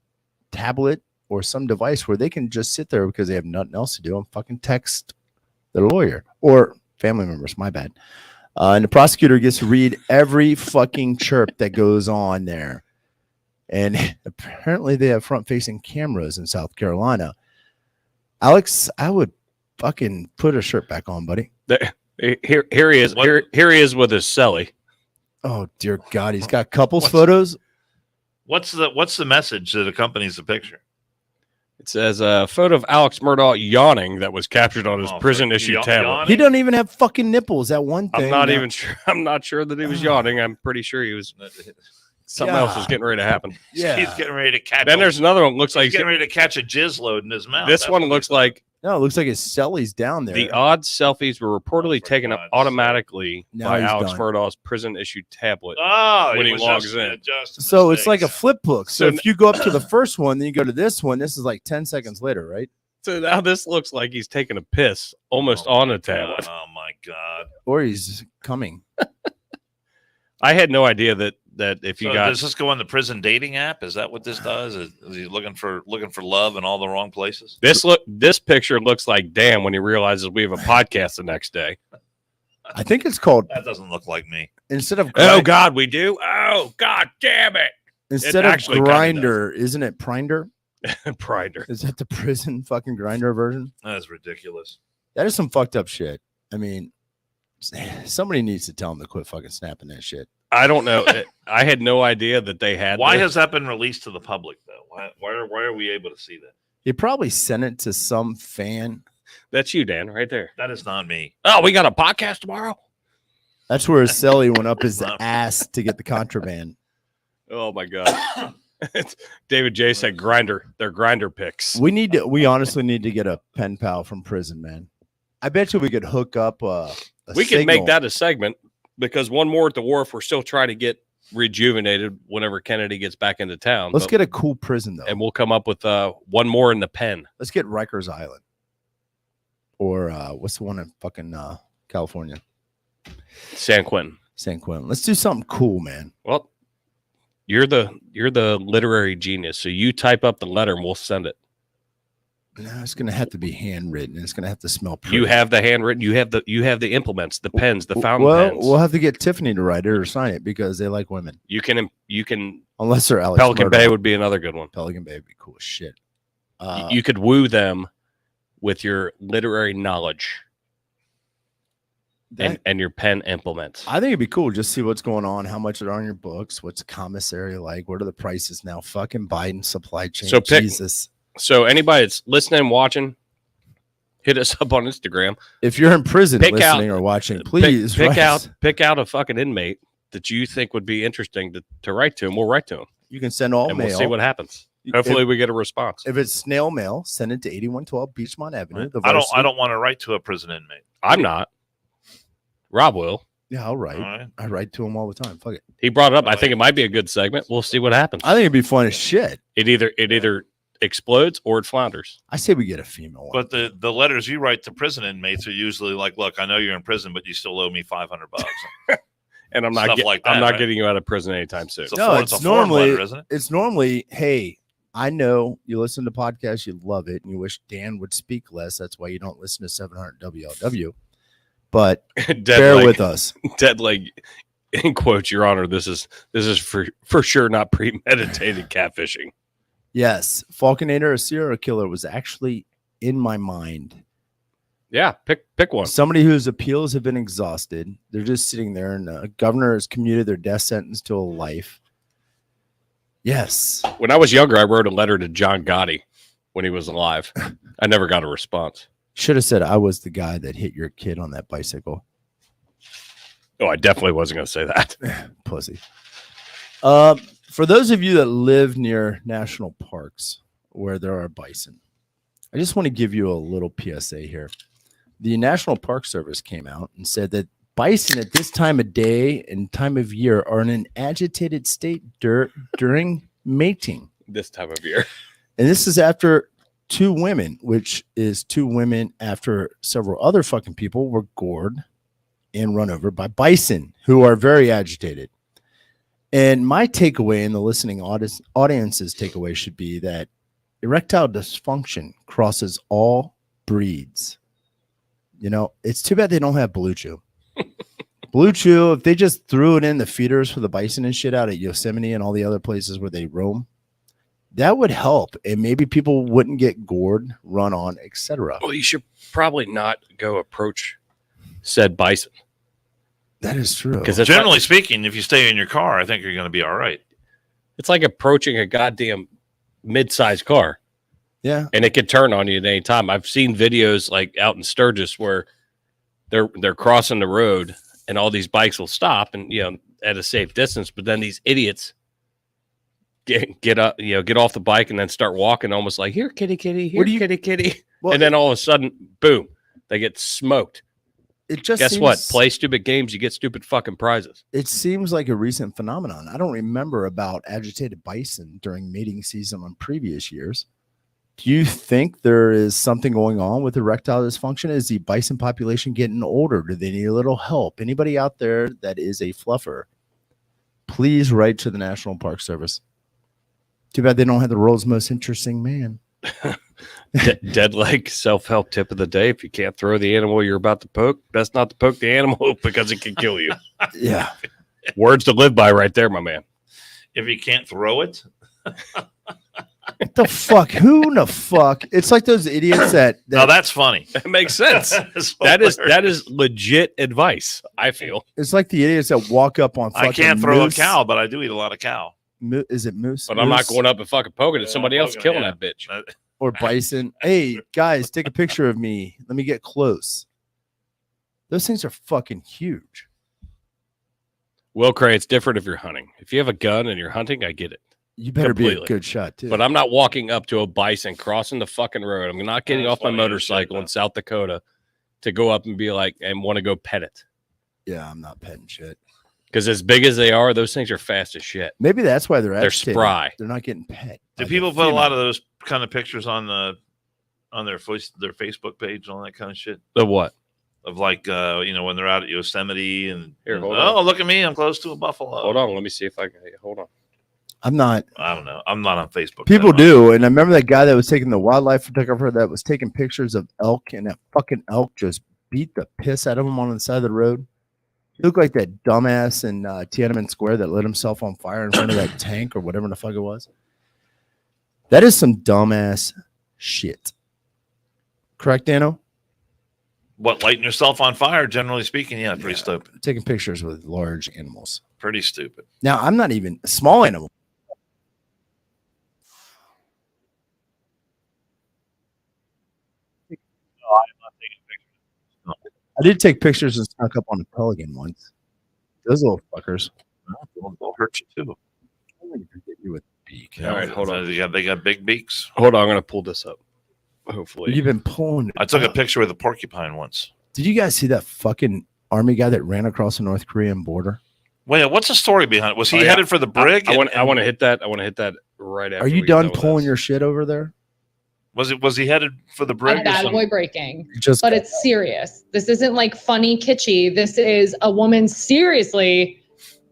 tablet or some device where they can just sit there because they have nothing else to do and fucking text their lawyer or family members. My bad. And the prosecutor gets to read every fucking chirp that goes on there. And apparently they have front-facing cameras in South Carolina. Alex, I would fucking put a shirt back on, buddy. Here he is. Here he is with his celly. Oh dear God, he's got couples photos. What's the message that accompanies the picture? It says a photo of Alex Murdaugh yawning that was captured on his prison-issued tablet. Yawning? He doesn't even have fucking nipples. That one thing. I'm not even sure. I'm not sure that he was yawning. I'm pretty sure he was. Something else was getting ready to happen. Yeah, he's getting ready to catch. Then there's another one. Looks like he's getting ready to catch a jizz load in his mouth. This one looks like. No, it looks like his celly's down there. The odd selfies were reportedly taken up automatically by Alex done. Murdaugh's prison-issued tablet when he logs in. So it's like a flip book. So if you go up to the first one, then you go to this one. This is like 10 seconds later, right? So now this looks like he's taking a piss almost on a tablet. Oh my God! Or he's coming. I had no idea that if you does this go on the prison dating app? Is that what this does? Is he looking for love in all the wrong places? This picture looks like Dan when he realizes we have a podcast the next day. I think it's called. That doesn't look like me. Instead of oh God, we do. Oh God, damn it! Instead of Grinder, isn't it Prinder? Prinder. Is that the prison fucking Grinder version? That's ridiculous. That is some fucked up shit. I mean, somebody needs to tell him to quit fucking snapping that shit. I don't know. I had no idea that they had. Why has that been released to the public though? Why are we able to see that? He probably sent it to some fan. That's you, Dan, right there. That is not me. Oh, we got a podcast tomorrow. That's where his celly went up his ass to get the contraband. Oh my God. David J said grinder. They're grinder picks. We honestly need to get a pen pal from prison, man. I bet you we could hook up We can make that a segment because one more at the wharf. We're still trying to get rejuvenated whenever Kennedy gets back into town. Let's get a cool prison though. And we'll come up with one more in the pen. Let's get Rikers Island. Or what's the one in fucking California? San Quentin. San Quentin. Let's do something cool, man. Well, you're the literary genius, so you type up the letter and we'll send it. No, it's gonna have to be handwritten. It's gonna have to smell pretty. You have the handwritten. You have the implements, the pens, the fountain pens. We'll have to get Tiffany to write it or sign it because they like women. You can Unless they're Alex Pelican Murdoch. Bay would be another good one. Pelican Bay would be cool as shit. You could woo them with your literary knowledge and your pen implements. I think it'd be cool. Just see what's going on, how much are on your books, what's commissary like, what are the prices now? Fucking Biden supply chain. So Jesus. So anybody that's listening and watching, hit us up on Instagram. If you're in prison listening or watching, please pick out a fucking inmate that you think would be interesting to write to, and we'll write to him. You can send all and mail. We'll see what happens. Hopefully we get a response. If it's snail mail, send it to 8112 Beachmont Avenue. I don't want to write to a prison inmate. I'm not. Rob will. Yeah, I'll write. Right. I write to him all the time. Fuck it. He brought it up. I think it might be a good segment. We'll see what happens. I think it'd be fun as shit. It either explodes or it flounders. I say we get a female one. But the letters you write to prison inmates are usually like, look, I know you're in prison, but you still owe me $500. And I'm not getting you out of prison anytime soon. It's normally letter, isn't it? It's normally, hey, I know you listen to podcasts, you love it, and you wish Dan would speak less. That's why you don't listen to 700 WLW. But bear with us. Dead leg, in quotes, Your Honor. This is for sure not premeditated catfishing. Yes, Falconator, a serial killer, was actually in my mind. Yeah, pick one. Somebody whose appeals have been exhausted. They're just sitting there, and the governor has commuted their death sentence to a life. Yes. When I was younger, I wrote a letter to John Gotti when he was alive. I never got a response. Should have said I was the guy that hit your kid on that bicycle. Oh, I definitely wasn't going to say that. Pussy. For those of you that live near national parks where there are bison, I just want to give you a little PSA here. The National Park Service came out and said that bison at this time of day and time of year are in an agitated state during mating. This time of year. And this is after two women, which is two women after several other fucking people were gored and run over by bison who are very agitated. And my takeaway and the listening audience's takeaway should be that erectile dysfunction crosses all breeds. You know, it's too bad they don't have Blue Chew. Blue Chew, if they just threw it in the feeders for the bison and shit out at Yosemite and all the other places where they roam, that would help. And maybe people wouldn't get gored, run on, etc. Well, you should probably not go approach said bison. That is true. Because generally speaking, if you stay in your car, I think you're going to be all right. It's like approaching a goddamn mid-sized car. Yeah. And it could turn on you at any time. I've seen videos like out in Sturgis where they're crossing the road and all these bikes will stop and, you know, at a safe distance. But then these idiots get up, you know, get off the bike and then start walking almost like, here, kitty, here, kitty. Well, and then all of a sudden, boom, they get smoked. It just guess what? Play stupid games, you get stupid fucking prizes. It seems like a recent phenomenon. I don't remember about agitated bison during mating season on previous years. Do you think there is something going on with erectile dysfunction? Is the bison population getting older? Do they need a little help? Anybody out there that is a fluffer, please write to the National Park Service. Too bad they don't have the world's most interesting man. Dead leg self-help tip of the day. If you can't throw the animal you're about to poke, best not to poke the animal because it can kill you. Yeah. Words to live by right there, my man. If you can't throw it. What the fuck? Who in the fuck? It's like those idiots that no, that's funny. That makes sense. that is legit advice, I feel. It's like the idiots that walk up on fucking I can't throw moose. a cow, but I do eat a lot of cow. Is it moose? But I'm not going up and fucking poking it. Somebody else killing that bitch. Or bison. Hey, guys, take a picture of me. Let me get close. Those things are fucking huge. Will Cray, it's different if you're hunting. If you have a gun and you're hunting, I get it. You better be a Completely. good shot too. But I'm not walking up to a bison crossing the fucking road. I'm not getting That's off my funny as shit, motorcycle though. in South Dakota to go up and be like, and want to go pet it. yeah, I'm not petting shit. Because as big as they are, those things are fast as shit. Maybe that's why they're agitated. spry. They're not getting pet. Do by people the put a lot of female. those kind of pictures on their Facebook page and all that kind of shit? The what? Of like when they're out at Yosemite and Here, hold oh, on. look at me, I'm close to a buffalo. Hold on. Let me see if I can. Hold on. I'm not. I don't know. I'm not on Facebook. People that much. do, and I remember that guy that was taking the wildlife photographer that was taking pictures of elk, and that fucking elk just beat the piss out of him on the side of the road. He looked like that dumbass in Tiananmen Square that lit himself on fire in front of that tank or whatever the fuck it was. That is some dumbass shit. Correct, Dano? What, lighting yourself on fire? Generally speaking, yeah, pretty stupid. Taking pictures with large animals. Pretty stupid. Now, I'm not even a small animal. I did take pictures and snuck up on a pelican once. Those little fuckers. They'll hurt you too. I'm gonna get you with a beak. All right, hold on. They got big beaks. Hold on. I'm going to pull this up. Hopefully. You've been pulling. I took a picture with a porcupine once. Did you guys see that fucking army guy that ran across the North Korean border? Wait, what's the story behind it? Was he Oh, yeah. headed for the brig? I want to hit that. I want to hit that right after. Are you we get done with pulling this. your shit over there? Was he headed for the brig? or Bad something? boy breaking. Just But it's serious. This isn't like funny, kitschy. This is a woman seriously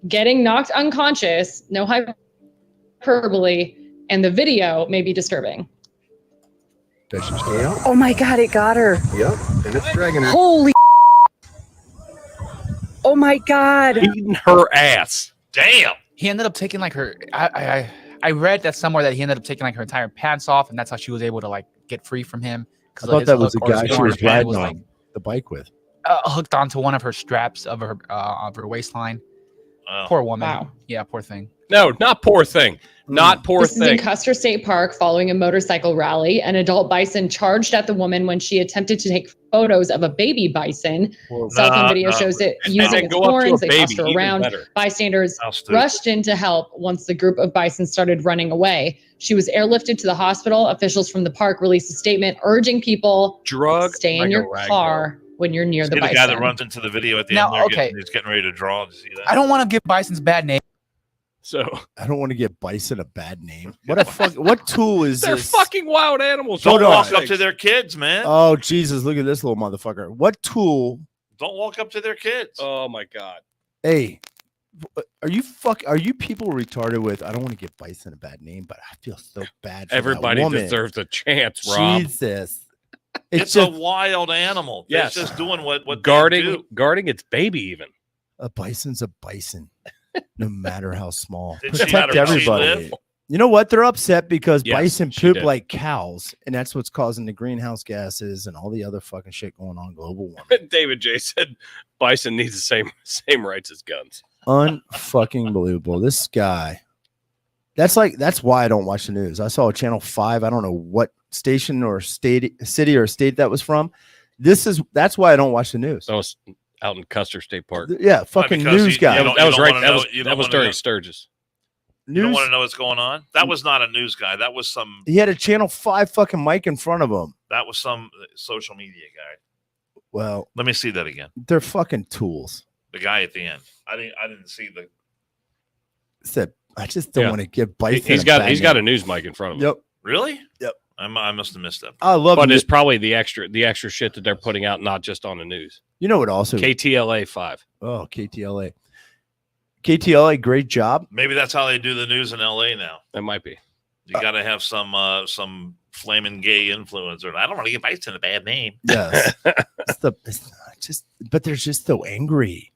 getting knocked unconscious, no hyperbole, and the video may be disturbing. Does she stay out? Oh my God, it got her. Yep, and it's dragging her. Holy. Oh my God. Eating her ass. Damn. He ended up taking like her. I read that somewhere that he ended up taking like her entire pants off, and that's how she was able to like get free from him. I thought that was the guy she was riding on the bike with. Hooked onto one of her straps of her waistline. Oh. Poor woman. Wow. Yeah, poor thing. No, not poor thing. Not poor This is in thing. Custer State Park following a motorcycle rally. An adult bison charged at the woman when she attempted to take photos of a baby bison. Cell phone video shows it And using then its go up to a horns. They tossed baby. her Even around. better. Bystanders How stupid. rushed in to help once the group of bison started running away. She was airlifted to the hospital. Officials from the park released a statement urging people Drug. stay in like a your rag car when you're near See the the bison. guy that runs into the video at the Now, end there, okay. he's getting ready to draw. Did you see that? I don't want to give bisons bad name. So I don't want to give bison a bad name. What a fuck? What tool is they're this? fucking wild animals. Don't Hold on. walk up to their kids, man. Oh Jesus! Look at this little motherfucker. What tool? Don't walk up to their kids. Oh my God. Hey, are you people retarded with? I don't want to give bison a bad name, but I feel so bad. For Everybody that woman. deserves a chance, Rob. Jesus, it's just a wild animal. Yes. It's just doing what they Guarding do. its baby even. a bison's a bison, no matter how small. Did she Protect let her- she everybody. live? You know what? They're upset because Yes, bison she poop did. like cows, and that's what's causing the greenhouse gases and all the other fucking shit going on global warming. David J said bison needs the same rights as guns. Unfucking believable. This guy. That's why I don't watch the news. I saw Channel 5. I don't know what station or city or state that was from. That's why I don't watch the news. That was out in Custer State Park. Yeah, fucking because news you guy. don't- That was right. wanna That know- was you that don't was wanna during know. Sturgis. You don't News. want to know what's going on? That was not a news guy. That was some He had a Channel 5 fucking mic in front of him. social media guy. Well, Let me see that again. they're fucking tools. The guy at the end. I didn't see the Said I just don't Yeah. want to give bison. He's got a news mic in front of him. Yep. really? Yep. I must have missed that. I love But it. it's probably the extra shit that they're putting out, not just on the news. You know what? Also, KTLA 5. oh KTLA, KTLA, great job. Maybe that's how they do the news in LA now. That might be. You got to have some flaming gay influencer. I don't want to give Bison a bad name. Yes, it's not just, but they're just so angry.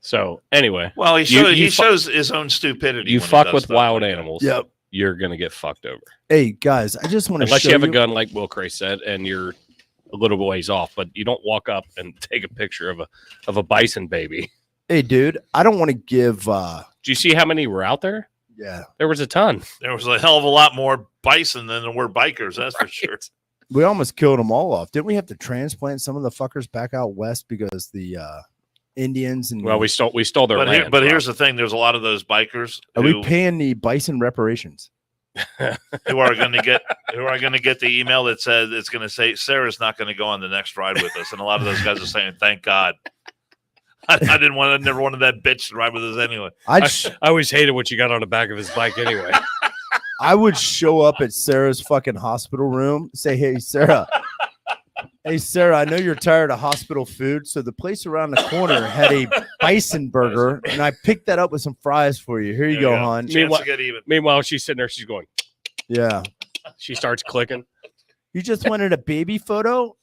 So anyway, Well, he You shows his own stupidity. you when he fuck does with stuff wild like that. animals. Yep. You're gonna get fucked over. Hey guys, I just want to Unless show you have a gun like Will Cray said, and you're a little ways off, but you don't walk up and take a picture of a bison baby. Hey, dude, I don't want to give. Do you see how many were out there? Yeah, There was a ton. There was a hell of a lot more bison than there were bikers. That's for sure. we almost killed them all off. Didn't we have to transplant some of the fuckers back out west because the Indians and Well, we stole their land. But here's the thing: there's a lot of those bikers are we paying the bison reparations? who are going to get the email that says it's going to say Sarah's not going to go on the next ride with us, and a lot of those guys are saying, "Thank God." I never wanted that bitch to ride with us anyway. I always hated what you got on the back of his bike anyway. I would show up at Sarah's fucking hospital room, say, "Hey, Sarah. Hey, Sarah, I know you're tired of hospital food, so the place around the corner had a bison burger, and I picked that up with some fries for you. Here you go, hon." Meanwhile, she's sitting there. She's going, yeah. She starts clicking. You just wanted a baby photo?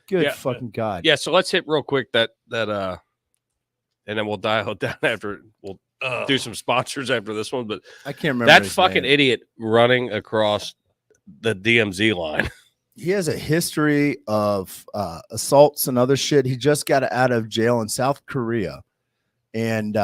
Good Yeah. fucking God. Yeah, so let's hit real quick that and then we'll dial it down after. We'll do some sponsors after this one. But I can't remember that his fucking name. idiot running across the DMZ line. He has a history of assaults and other shit. He just got out of jail in South Korea. And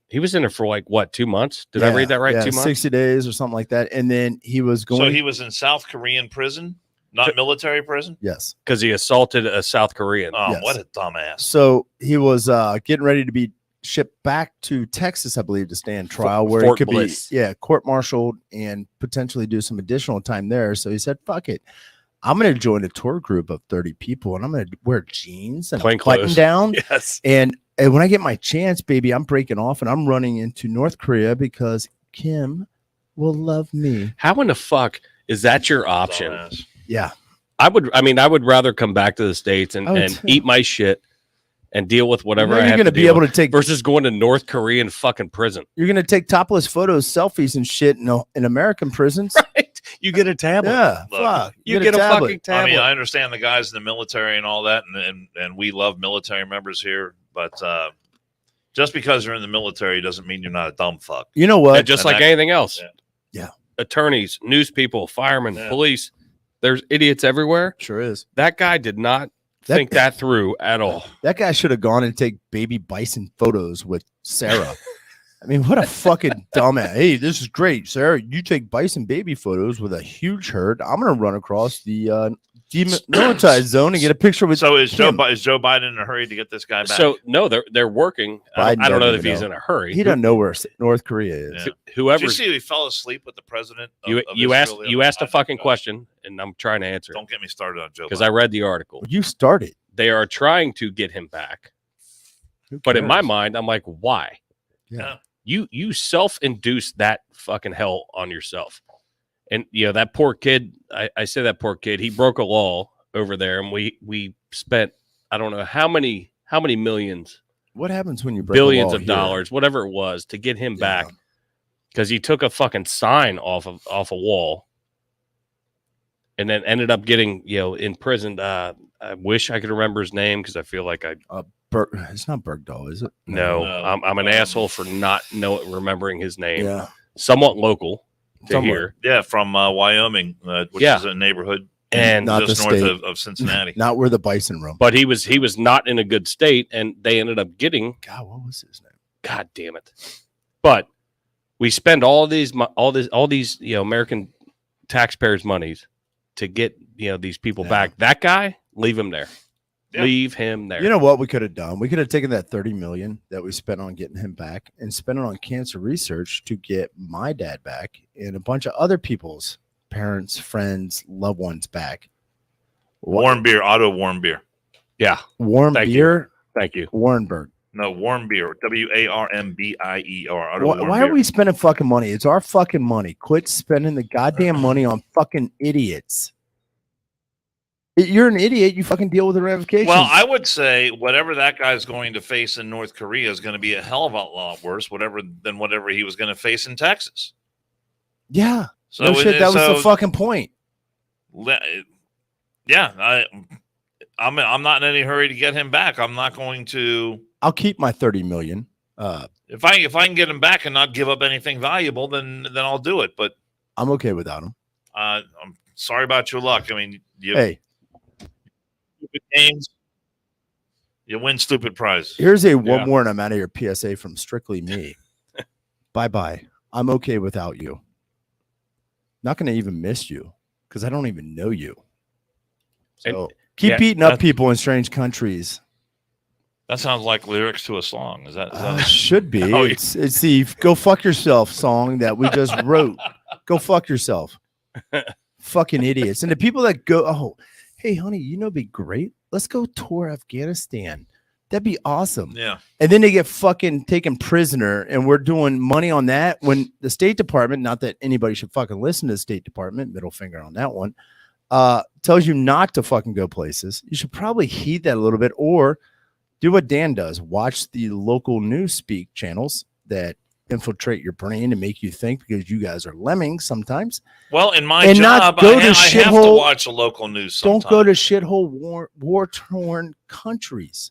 He was in it for like what, 2 months? Did I read that right? 2 months? 60 days or something like that. And then he was going. So he was in South Korean prison, not military prison. Yes. Because he assaulted a South Korean. Oh, Yes. what a dumbass! So he was getting ready to be shipped back to Texas, I believe, to stand trial where Fort he could Bliss. be court-martialed and potentially do some additional time there. So he said, "Fuck it. I'm going to join a tour group of 30 people and I'm going to wear jeans and Plain a button clothes. down. Yes. And when I get my chance, baby, I'm breaking off and I'm running into North Korea because Kim will love me." How in the fuck is that your option? Dumbass. Yeah. I would rather come back to the States and too. eat my shit and deal with whatever I you're have going to to be deal able with to take versus going to North Korean fucking prison. You're going to take topless photos, selfies and shit in American prisons. Right? You get a tablet. Yeah. Look, Fuck. You get a fucking tablet. I mean, I understand the guys in the military and all that, and we love military members here, but just because you're in the military doesn't mean you're not a dumb fuck. You know what? And just like anything else. Yeah. Attorneys, news people, firemen, Yeah. police. There's idiots everywhere. Sure is. That guy did not think that through at all. That guy should have gone and take baby bison photos with Sarah. I mean, what a fucking dumbass. Hey, this is great, Sarah. You take bison baby photos with a huge herd. I'm going to run across the demilitarized zone and get a picture with So is Joe Kim. Biden in a hurry to get this guy back? So no, they're working. I Biden don't know doesn't if he's know. in a hurry. He doesn't know where North Korea is. Yeah. Did Whoever you see he fell asleep with the president? you of asked Israel? you asked a I- fucking question, and I'm trying to answer Don't get me started on Joe because Biden. I read the article. You started. They are trying to get him back, Who but in my cares? mind, I'm like, why? Yeah. You self-induced that fucking hell on yourself. And that poor kid, I say that poor kid, he broke a law over there, and we spent I don't know how many millions, What happens when you break a billions law of here? dollars, whatever it was, to get him Yeah. back because he took a fucking sign off a wall and then ended up getting imprisoned. I wish I could remember his name because I feel like It's not Bergdahl, is it? no, No. I'm an asshole for not remembering his name. Yeah. Somewhat local to Somewhere. here. Yeah, from Wyoming, which Yeah. is a neighborhood And Not just the north state. of Cincinnati. Not where the bison roam. but he was not in a good state, and they ended up getting. God, what was his name? God damn it! But we spend all these American taxpayers' monies to get these people Yeah. back. That guy, leave him there. Yeah. Leave him there. You know what we could have done? We could have taken that 30 million that we spent on getting him back and spent it on cancer research to get my dad back and a bunch of other people's parents, friends, loved ones back. Warm beer, auto warm beer. Yeah. Warm Thank you. beer, Thank you. Warrenburg. No, warm beer. WARMBIER. Auto Why, warm why beer. are we spending fucking money? It's our fucking money. Quit spending the goddamn money on fucking idiots. You're an idiot. You fucking deal with the ramifications. Well, I would say whatever that guy's going to face in North Korea is going to be a hell of a lot worse, whatever he was going to face in Texas. yeah. So No shit. That was the fucking point. Yeah, I'm not in any hurry to get him back. I'm not going to. I'll keep my 30 million. If I can get him back and not give up anything valuable, then I'll do it. But I'm okay without him. I'm sorry about your luck. I mean, you Hey, stupid games, you win stupid prizes. here's a one more and I'm out of your PSA from Strictly Me. Bye-bye. I'm okay without you. Not going to even miss you because I don't even know you. So keep beating up people in strange countries. That sounds like lyrics to a song. Is that? Should be. Oh, It's the "Go Fuck Yourself" song that we just wrote. Go fuck yourself. Fucking idiots. And the people that go, oh, hey, honey, it'd be great. Let's go tour Afghanistan. That'd be awesome. Yeah. And then they get fucking taken prisoner, and we're doing money on that when the State Department, not that anybody should fucking listen to the State Department, middle finger on that one, tells you not to fucking go places. You should probably heed that a little bit, or do what Dan does. Watch the local news speak channels that infiltrate your brain and make you think, because you guys are lemmings sometimes. Well, in my And job, not go I to have to shithole- watch the local news sometimes. Don't go to shithole war-torn countries.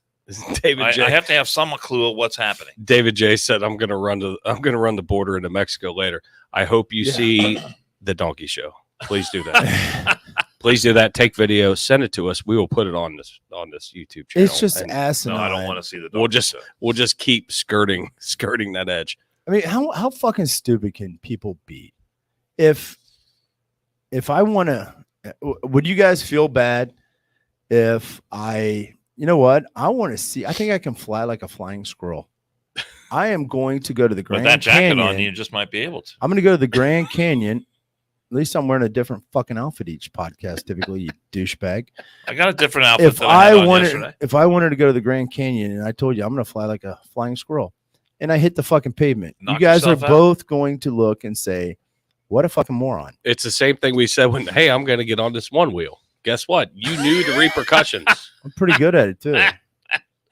David J. I have to have some clue of what's happening. David J said, I'm gonna run the border into Mexico later. I hope you see the donkey show. Please do that. Please do that. Take video, send it to us. We will put it on this YouTube channel. It's just And No, asinine. I don't want to see the. we'll just keep skirting that edge. I mean, how fucking stupid can people be? If I want to, would you guys feel bad if I, you know what? I want to see, I think I can fly like a flying squirrel. I am going to go to the With Grand that jacket Canyon. on, you just might be able to. I'm going to go to the Grand Canyon. At least I'm wearing a different fucking outfit each podcast, typically, you douchebag. I got a different outfit If than I had on yesterday. if I wanted to go to the Grand Canyon and I told you I'm going to fly like a flying squirrel and I hit the fucking pavement, Knock you guys are yourself out. both going to look and say, what a fucking moron. It's the same thing we said when, hey, I'm gonna get on this one wheel. Guess what? You knew the repercussions. I'm pretty good at it too.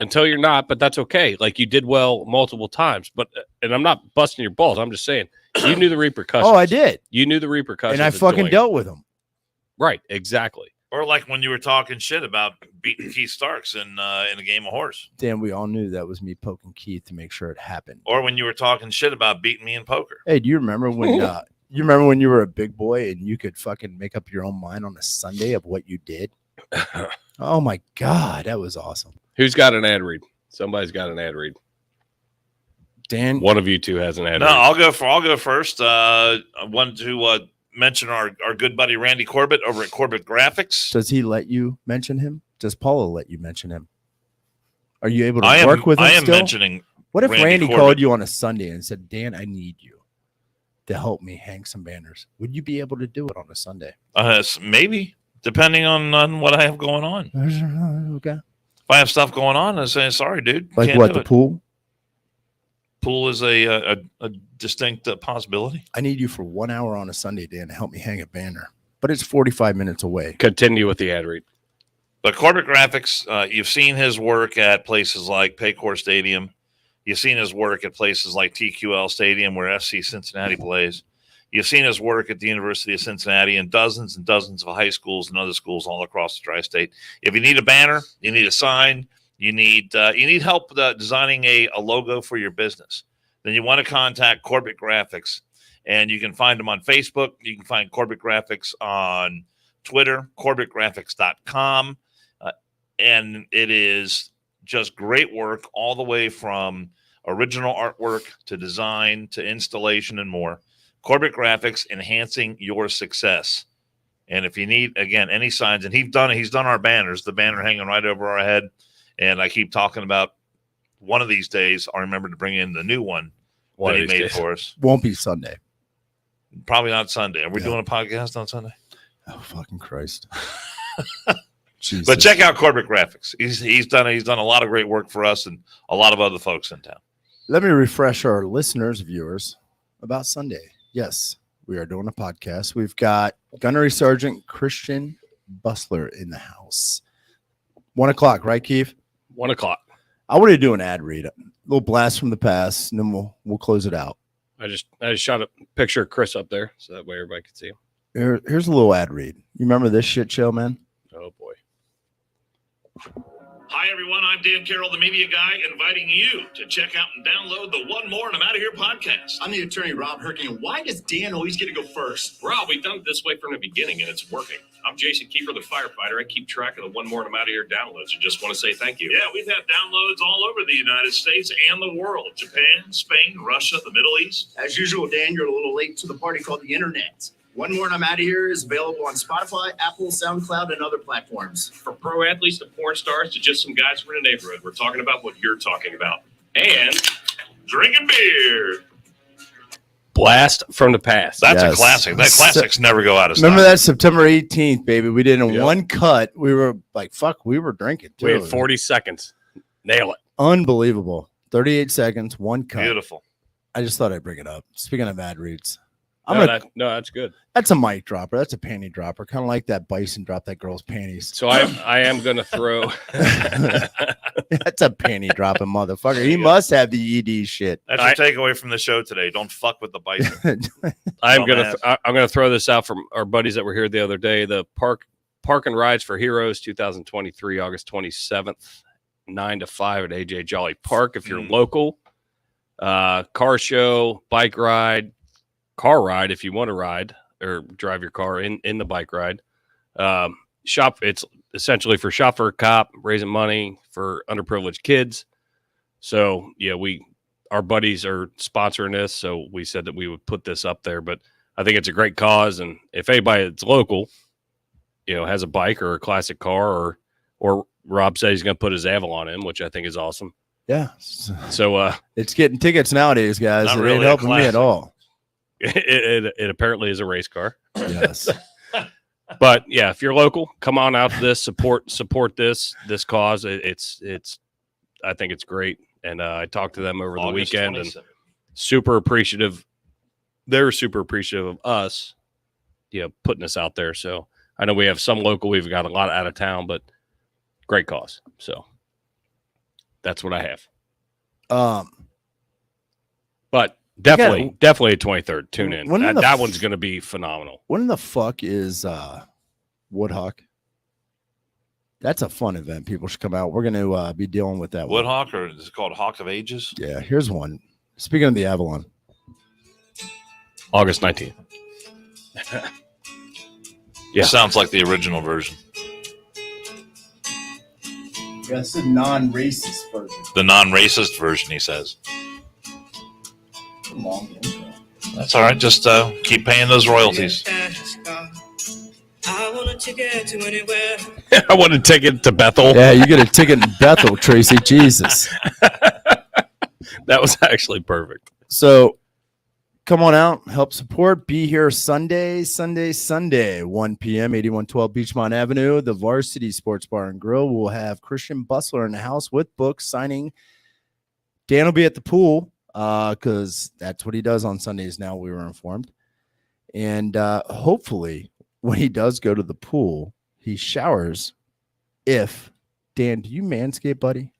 Until you're not, but that's okay. Like you did well multiple times, but and I'm not busting your balls. I'm just saying you knew the repercussions. Oh, I did. You knew the repercussions, And I of fucking doing it. dealt with them. Right, exactly. Or like when you were talking shit about beating Keith Starks in a game of horse. Dan, we all knew that was me poking Keith to make sure it happened. Or when you were talking shit about beating me in poker. Hey, do you remember when you were a big boy and you could fucking make up your own mind on a Sunday of what you did? Oh my God, that was awesome. Who's got an ad read? Somebody's got an ad read. Dan, One of you two has an ad No, read. I'll go first. I wanted to mention our good buddy Randy Corbett over at Corbett Graphics. does he let you mention him? Does Paula let you mention him? Are you able to work with him I am still? mentioning. What if Randy Corbett. called you on a Sunday and said, Dan, I need you to help me hang some banners? Would you be able to do it on a Sunday? Maybe, depending on what I have going on. Okay. If I have stuff going on, I say, sorry, dude. Like can't what, do the it." pool? Pool is a distinct possibility. I need you for 1 hour on a Sunday, Dan, to help me hang a banner. But it's 45 minutes away. Continue with the ad read. But Corbett Graphics, you've seen his work at places like Paycor Stadium. You've seen his work at places like TQL Stadium, where FC Cincinnati plays. You've seen his work at the University of Cincinnati and dozens of high schools and other schools all across the tri-state. If you need a banner, you need a sign, you need help designing a logo for your business, then you want to contact Corbett Graphics. And you can find them on Facebook. You can find Corbett Graphics on Twitter, CorbettGraphics.com. And it is just great work all the way from original artwork to design to installation and more. Corbett Graphics, enhancing your success. And if you need, again, any signs, and he's done our banners, the banner hanging right over our head. And I keep talking about one of these days, I'll remember to bring in the new one that he made for us. Won't be Sunday. Probably not Sunday. Are we doing a podcast on Sunday? Oh, fucking Christ. Jesus. But check out Corbett Graphics. He's done a lot of great work for us and a lot of other folks in town. Let me refresh our listeners, viewers, about Sunday. Yes, we are doing a podcast. We've got Gunnery Sergeant Christian Bussler in the house. 1 o'clock, right, Keith? 1 o'clock. I want to do an ad read, a little blast from the past, and then we'll close it out. I just shot a picture of Chris up there so that way everybody can see him. Here's a little ad read. You remember this shit show, man? Oh boy. Hi, everyone. I'm Dan Carroll, the media guy, inviting you to check out and download the One More and I'm Out of Here podcast. I'm the attorney, Rob Herking. Why does Dan always get to go first? Rob, we've done it this way from the beginning, and it's working. I'm Jason Kiefer, the firefighter. I keep track of the One More and I'm Out of Here downloads and just want to say thank you. Yeah, we've had downloads all over the United States and the world. Japan, Spain, Russia, the Middle East. As usual, Dan, you're a little late to the party called the Internet. One More and I'm Out of Here is available on Spotify, Apple, SoundCloud, and other platforms. From pro athletes to porn stars to just some guys from the neighborhood, we're talking about what you're talking about. And drinking beer. Blast from the past. That's a Yes. classic. That classics never go out of stock. Remember that September 18th, baby? We did in Yep. one cut. We were like, fuck, we were drinking. We Too. had 40 seconds. Nail it. Unbelievable. 38 seconds, one cut. Beautiful. I just thought I'd bring it up. Speaking of ad reads, No, that's good. that's a mic dropper. That's a panty dropper. Kind of like that bison drop that girl's panties. So I am going to throw. That's a panty dropping motherfucker. He must have the ED shit. That's your takeaway from the show today. Don't fuck with the bison. I'm gonna throw this out from our buddies that were here the other day. The Park and Rides for Heroes 2023, August 27th, 9 to 5 at AJ Jolly Park. If you're local, car show, bike ride, car ride if you want to ride or drive your car in the bike ride. Shop. It's essentially for Shop for a Cop, raising money for underprivileged kids. So yeah, our buddies are sponsoring this, so we said that we would put this up there. But I think it's a great cause, and if anybody that's local, has a bike or a classic car, or Rob said he's going to put his Avalon in, which I think is awesome. Yeah. So it's getting tickets nowadays, guys. Not It really ain't a helping me at classic. all. it apparently is a race car. Yes. But yeah, if you're local, come on out to this, support this cause. It's I think it's great. And I talked to them over the August weekend 27th. and super appreciative. They're super appreciative of us, putting this out there. So I know we have some local, we've got a lot out of town, but great cause. So that's what I have. But definitely a 23rd. Tune in. That one's going to be phenomenal. When the fuck is Woodhawk? That's a fun event. People should come out. We're going to be dealing with that one. Woodhawk, or is it called Hawk of Ages? Yeah, here's one. Speaking of the Avalon. August 19th. Yeah. Sounds like the original version. That's the non-racist version. The non-racist version, he says. Long intro. That's all right. Just keep paying those royalties. I want a ticket to anywhere. I want a ticket to Bethel. Yeah, you get a ticket in Bethel, Tracy. Jesus. That was actually perfect. So come on out, help support. Be here Sunday, 1 p.m., 8112 Beachmont Avenue, the Varsity Sports Bar and Grill. We'll have Christian Bussler in the house with books signing. Dan will be at the pool because that's what he does on Sundays now, we were informed. And hopefully when he does go to the pool, he showers. Dan, do you manscape, buddy?